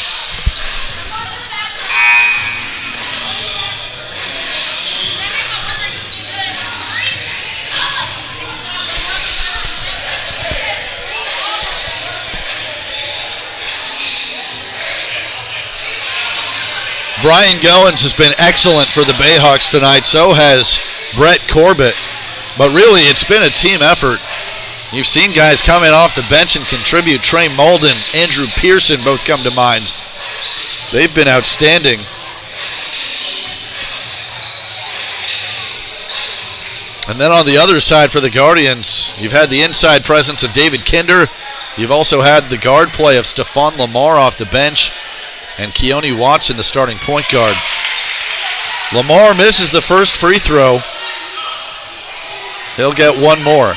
Brian Goins has been excellent for the Bayhawks tonight. So has Brett Corbett. But really, it's been a team effort. You've seen guys come in off the bench and contribute. Trey Malden, Andrew Pearson both come to mind. They've been outstanding. And then on the other side for the Guardians, you've had the inside presence of David Kinder. You've also had the guard play of Stephon Lamar off the bench, and Keone Watson, the starting point guard. Lamar misses the first free throw. He'll get one more.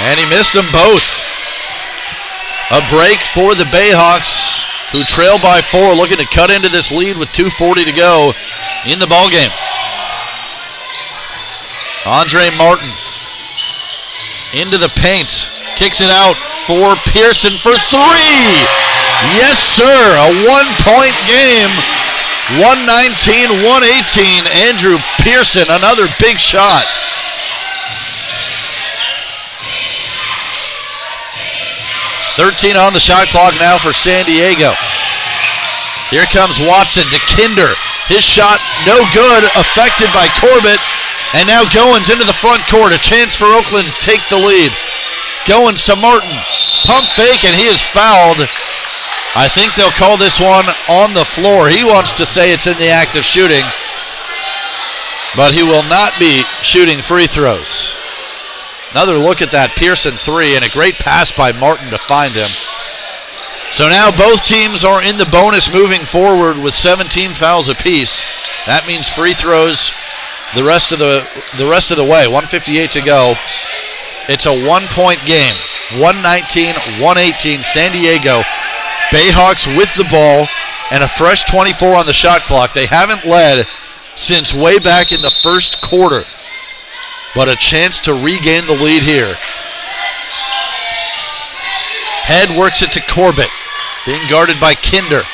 And he missed them both. A break for the Bayhawks, who trail by 4, looking to cut into this lead with 2:40 to go in the ballgame. Andre Martin into the paint, kicks it out for Pearson for 3. Yes, sir, a one-point game. 119-118. Andrew Pearson, another big shot. $13 on the shot clock now for San Diego. Here comes Watson to Kinder. His shot no good, affected by Corbett. And now Goins into the front court. A chance for Oakland to take the lead. Goins to Martin. Pump fake, and he is fouled. I think they'll call this one on the floor. He wants to say it's in the act of shooting, but he will not be shooting free throws. Another look at that Pearson 3, and a great pass by Martin to find him. So now both teams are in the bonus moving forward with 17 fouls apiece. That means free throws the rest of the way. 1:58 to go. It's a one-point game. 119-118. San Diego. Bayhawks with the ball and a fresh 24 on the shot clock. They haven't led since way back in the first quarter, but a chance to regain the lead here. Head works it to Corbett, being guarded by Kinder.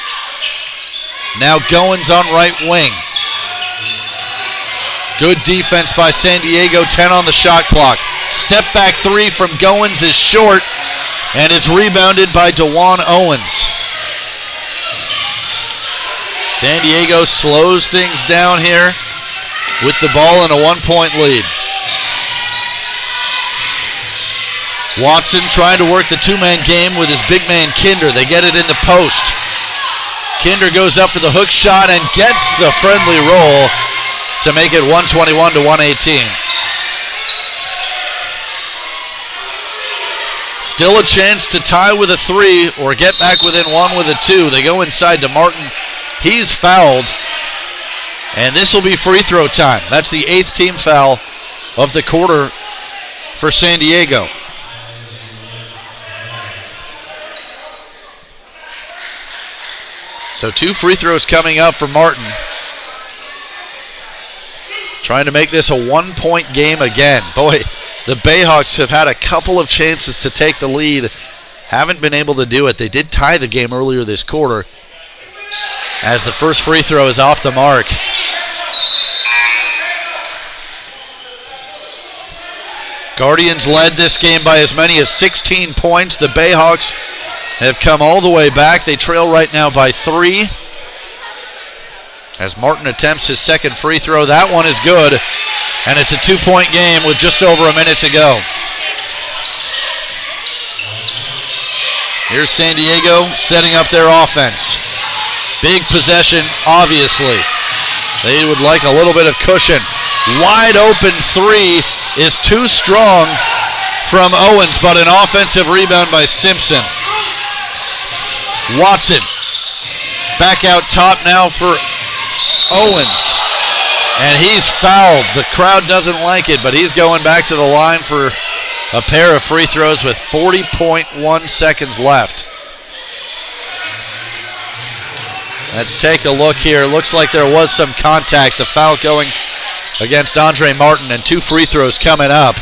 Now Goins on right wing. Good defense by San Diego, 10 on the shot clock. Step back 3 from Goins is short, and it's rebounded by DeJuan Owens. San Diego slows things down here with the ball in a 1-point lead. Watson trying to work the two-man game with his big man Kinder. They get it in the post. Kinder goes up for the hook shot and gets the friendly roll to make it 121-118. Still a chance to tie with a 3 or get back within 1 with a 2. They go inside to Martin. He's fouled, and this will be free throw time. That's the 8th team foul of the quarter for San Diego. So 2 free throws coming up for Martin. Trying to make this a 1-point game again. Boy, the Bayhawks have had a couple of chances to take the lead. Haven't been able to do it. They did tie the game earlier this quarter, as the first free throw is off the mark. Guardians led this game by as many as 16 points. The Bayhawks have come all the way back. They trail right now by 3. As Martin attempts his second free throw, that one is good, and it's a 2-point game with just over a minute to go. Here's San Diego setting up their offense. Big possession, obviously. They would like a little bit of cushion. Wide open three is too strong from Owens, but an offensive rebound by Simpson. Watson back out top now for Owens. And he's fouled. The crowd doesn't like it, but he's going back to the line for a pair of free throws with 40.1 seconds left. Let's take a look here. Looks like there was some contact. The foul going against Andre Martin, and 2 free throws coming up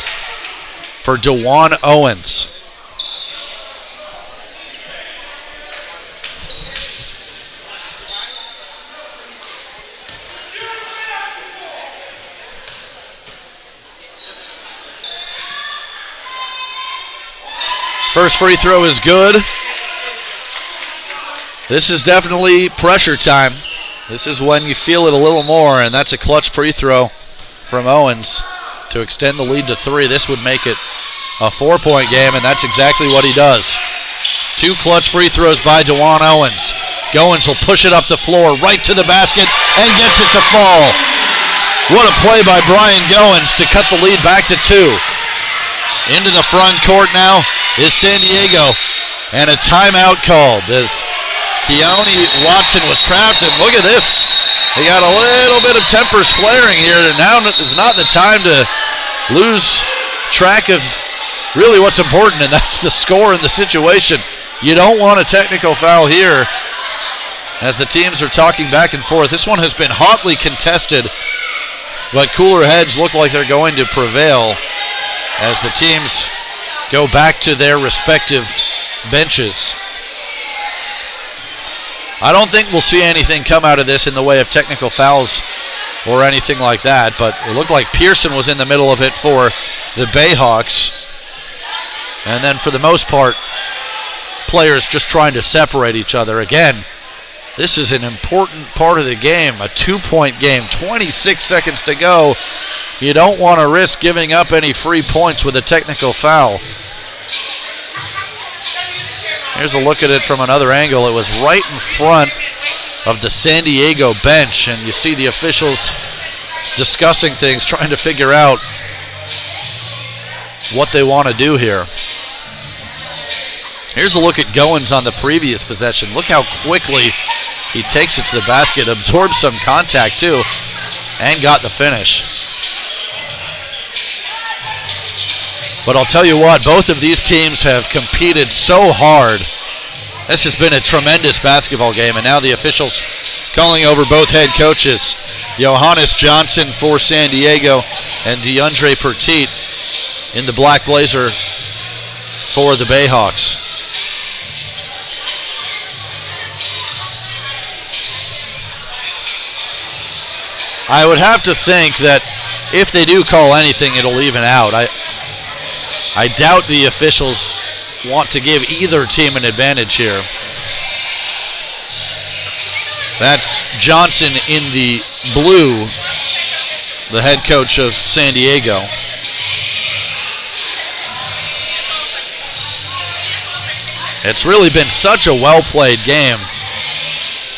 for DeJuan Owens. First free throw is good. This is definitely pressure time. This is when you feel it a little more, and that's a clutch free throw from Owens to extend the lead to 3. This would make it a 4-point game, and that's exactly what he does. 2 clutch free throws by DeJuan Owens. Goins will push it up the floor, right to the basket, and gets it to fall. What a play by Brian Goins to cut the lead back to 2. Into the front court now is San Diego, and a timeout called as Keone Watson was trapped, and look at this. He got a little bit of tempers flaring here, and now is not the time to lose track of really what's important, and that's the score and the situation. You don't want a technical foul here as the teams are talking back and forth. This one has been hotly contested, but cooler heads look like they're going to prevail as the teams go back to their respective benches. I don't think we'll see anything come out of this in the way of technical fouls or anything like that, but it looked like Pearson was in the middle of it for the Bayhawks. And then for the most part, players just trying to separate each other. Again, this is an important part of the game, a 2-point game, 26 seconds to go. You don't want to risk giving up any free points with a technical foul. Here's a look at it from another angle. It was right in front of the San Diego bench, and you see the officials discussing things, trying to figure out what they want to do here. Here's a look at Goins on the previous possession. Look how quickly he takes it to the basket, absorbs some contact too, and got the finish. But I'll tell you what, both of these teams have competed so hard. This has been a tremendous basketball game, and now the officials calling over both head coaches. Johannes Johnson for San Diego and DeAndre Petit in the black blazer for the Bayhawks. I would have to think that if they do call anything, it'll even out. I doubt the officials want to give either team an advantage here. That's Johnson in the blue, the head coach of San Diego. It's really been such a well-played game,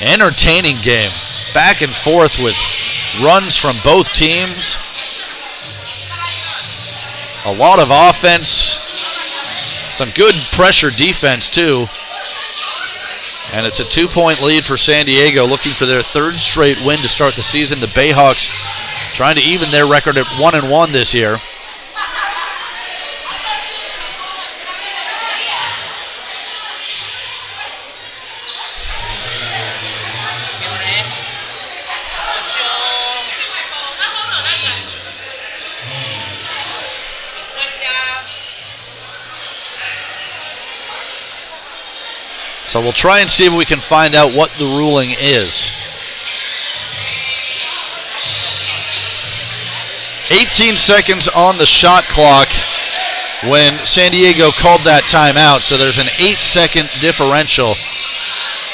entertaining game, back and forth with runs from both teams. A lot of offense, some good pressure defense too. And it's a 2-point lead for San Diego, looking for their 3rd straight win to start the season. The Bayhawks trying to even their record at 1-1 this year. So we'll try and see if we can find out what the ruling is. 18 seconds on the shot clock when San Diego called that timeout, so there's an 8-second differential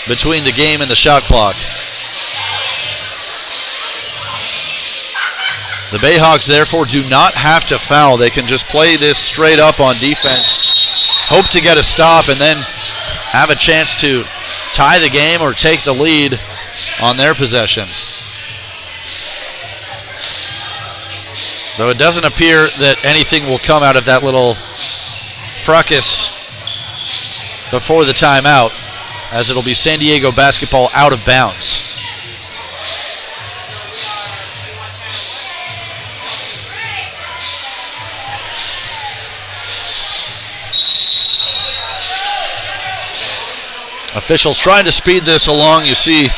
between the game and the shot clock. The Bayhawks therefore do not have to foul. They can just play this straight up on defense, hope to get a stop, and then have a chance to tie the game or take the lead on their possession. So it doesn't appear that anything will come out of that little fracas before the timeout, as it'll be San Diego basketball out of bounds. Officials trying to speed this along. You see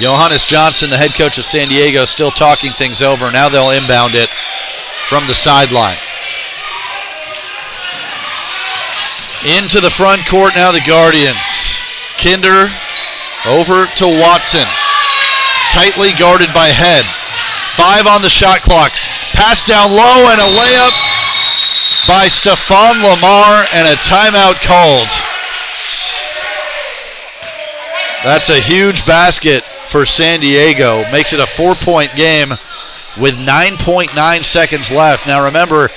Johannes Johnson, the head coach of San Diego, still talking things over. Now they'll inbound it from the sideline. Into the front court now, the Guardians. Kinder over to Watson. Tightly guarded by Head. 5 on the shot clock. Pass down low and a layup by Stephon Lamar, and a timeout called. That's a huge basket for San Diego. Makes it a 4-point game with 9.9 seconds left. Now remember,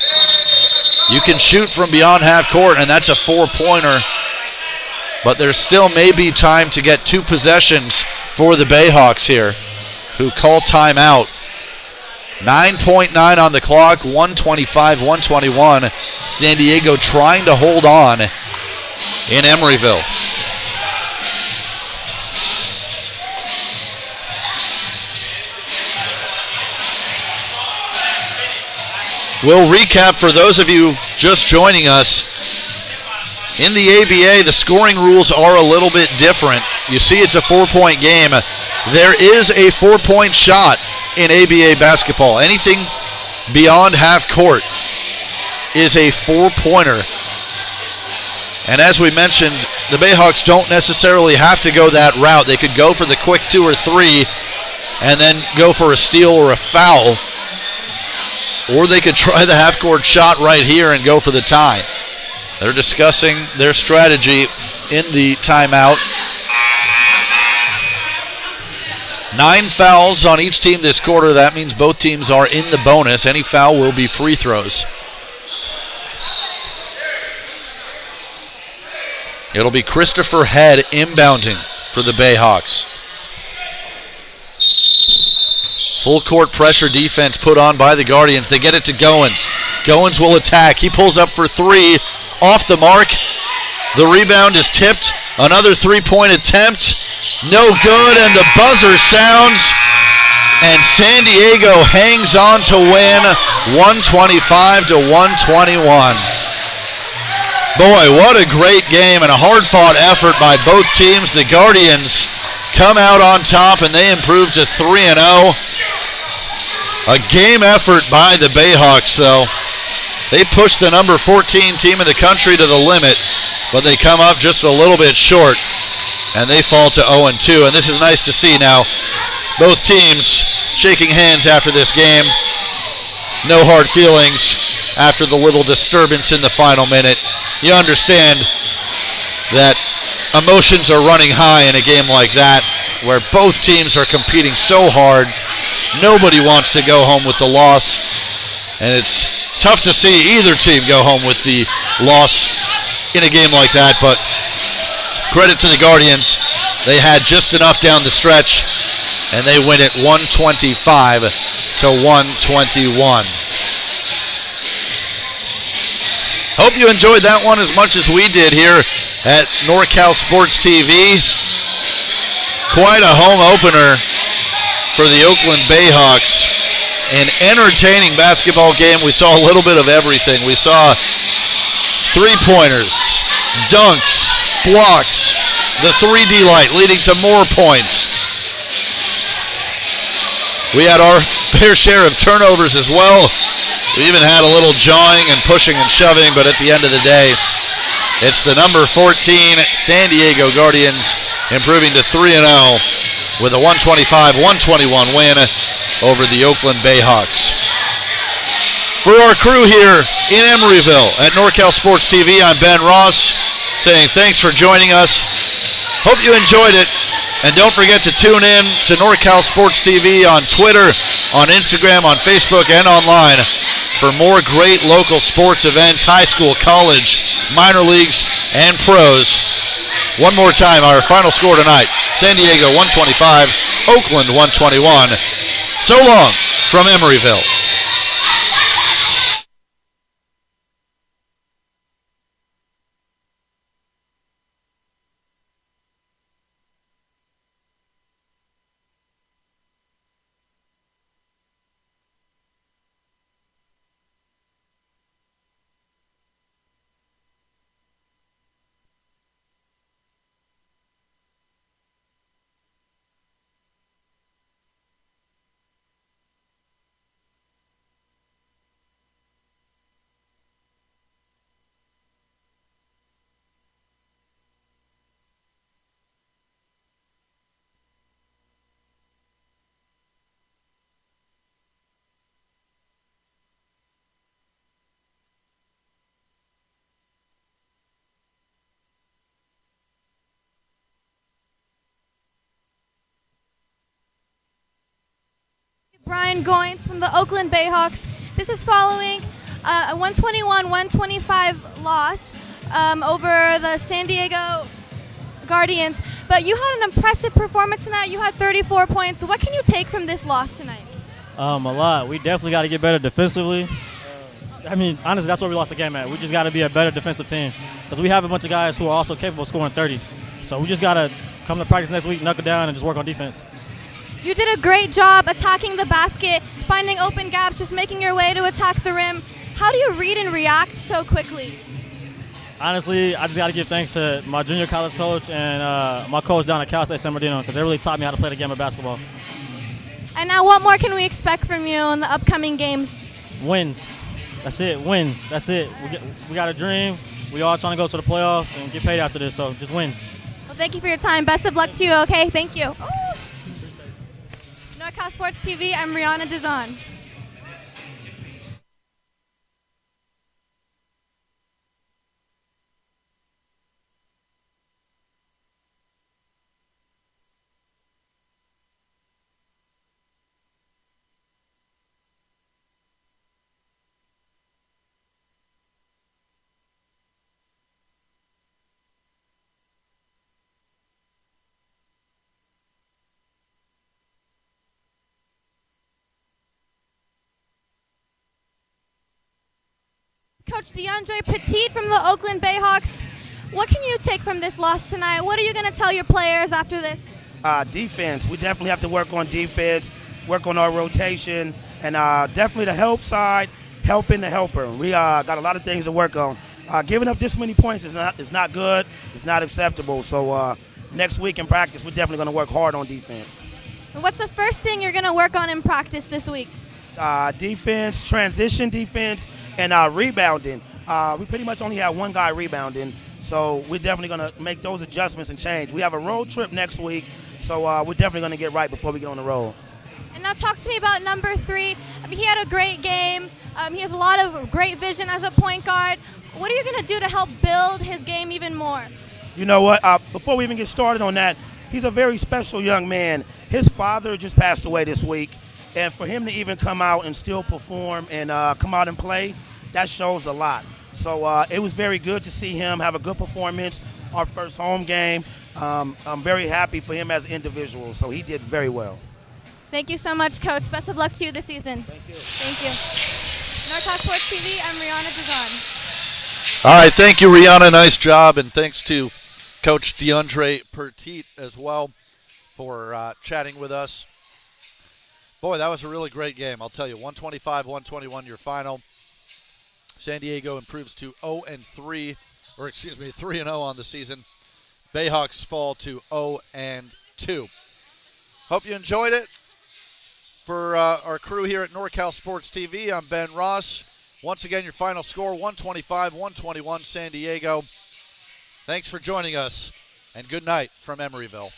you can shoot from beyond half court, and that's a 4-pointer. But there still may be time to get 2 possessions for the Bayhawks here, who call timeout. 9.9 on the clock, 125, 121. San Diego trying to hold on in Emeryville. We'll recap for those of you just joining us. In the ABA, the scoring rules are a little bit different. You see it's a 4-point game. There is a 4-point shot in ABA basketball. Anything beyond half court is a 4-pointer. And as we mentioned, the Bayhawks don't necessarily have to go that route. They could go for the quick 2 or 3 and then go for a steal or a foul. Or they could try the half-court shot right here and go for the tie. They're discussing their strategy in the timeout. 9 fouls on each team this quarter. That means both teams are in the bonus. Any foul will be free throws. It'll be Christopher Head inbounding for the Bayhawks. Full court pressure defense put on by the Guardians. They get it to Goins. Goins will attack. He pulls up for 3. Off the mark. The rebound is tipped. Another 3-point attempt. No good, and the buzzer sounds. And San Diego hangs on to win 125 to 121. Boy, what a great game and a hard-fought effort by both teams. The Guardians come out on top, and they improve to 3-0. A game effort by the Bayhawks, though. They push the number 14 team in the country to the limit, but they come up just a little bit short, and they fall to 0-2. And this is nice to see now. Both teams shaking hands after this game. No hard feelings after the little disturbance in the final minute. You understand that emotions are running high in a game like that, where both teams are competing so hard. Nobody wants to go home with the loss, and it's tough to see either team go home with the loss in a game like that, but credit to the Guardians. They had just enough down the stretch, and they win it 125 to 121. Hope you enjoyed that one as much as we did here at NorCal Sports TV. Quite a home opener for the Oakland Bayhawks. An entertaining basketball game. We saw a little bit of everything. We saw 3-pointers, dunks, blocks, the 3D light leading to more points. We had our fair share of turnovers as well. We even had a little jawing and pushing and shoving, but at the end of the day, it's the number 14 San Diego Guardians improving to 3-0 with a 125-121 win over the Oakland Bayhawks. For our crew here in Emeryville at NorCal Sports TV, I'm Ben Ross saying thanks for joining us. Hope you enjoyed it. And don't forget to tune in to NorCal Sports TV on Twitter, on Instagram, on Facebook, and online for more great local sports events, high school, college, minor leagues, and pros. One more time, our final score tonight. San Diego 125, Oakland 121. So long from Emeryville. Brian Goins from the Oakland Bayhawks. This is following a 121-125 loss over the San Diego Guardians. But you had an impressive performance tonight. You had 34 points. What can you take from this loss tonight? A lot. We definitely got to get better defensively. Honestly, that's where we lost the game at. We just got to be a better defensive team because we have a bunch of guys who are also capable of scoring 30. So we just got to come to practice next week, knuckle down, and just work on defense. You did a great job attacking the basket, finding open gaps, just making your way to attack the rim. How do you read and react so quickly? Honestly, I just got to give thanks to my junior college coach and my coach down at Cal State San Bernardino because they really taught me how to play the game of basketball. And now what more can we expect from you in the upcoming games? Wins. That's it. Wins. That's it. We got a dream. We all trying to go to the playoffs and get paid after this, so just wins. Well, thank you for your time. Best of luck to you, okay? Thank you. NorCal Sports TV, I'm Rihanna Dizon. Coach DeAndre Petit from the Oakland Bayhawks. What can you take from this loss tonight? What are you going to tell your players after this? Defense. We definitely have to work on defense, work on our rotation, and definitely the help side, helping the helper. We got a lot of things to work on. Giving up this many points is not good. It's not acceptable. So next week in practice, we're definitely going to work hard on defense. What's the first thing you're going to work on in practice this week? Defense, transition defense, and rebounding. We pretty much only have one guy rebounding, so we're definitely going to make those adjustments and change. We have a road trip next week, so we're definitely going to get right before we get on the road. And now talk to me about number 3. He had a great game. He has a lot of great vision as a point guard. What are you going to do to help build his game even more? You know what? Before we even get started on that, he's a very special young man. His father just passed away this week. And for him to even come out and still perform and come out and play, that shows a lot. So it was very good to see him have a good performance, our first home game. I'm very happy for him as an individual, so he did very well. Thank you so much, Coach. Best of luck to you this season. Thank you. Thank you. NorCal Sports TV, I'm Rihanna Dizon. All right, thank you, Rihanna. Nice job, and thanks to Coach DeAndre Petit as well for chatting with us. Boy, that was a really great game, I'll tell you. 125-121 your final. San Diego improves to 3-0 on the season. Bayhawks fall to 0-2. Hope you enjoyed it. For our crew here at NorCal Sports TV, I'm Ben Ross. Once again, your final score, 125-121 San Diego. Thanks for joining us, and good night from Emeryville.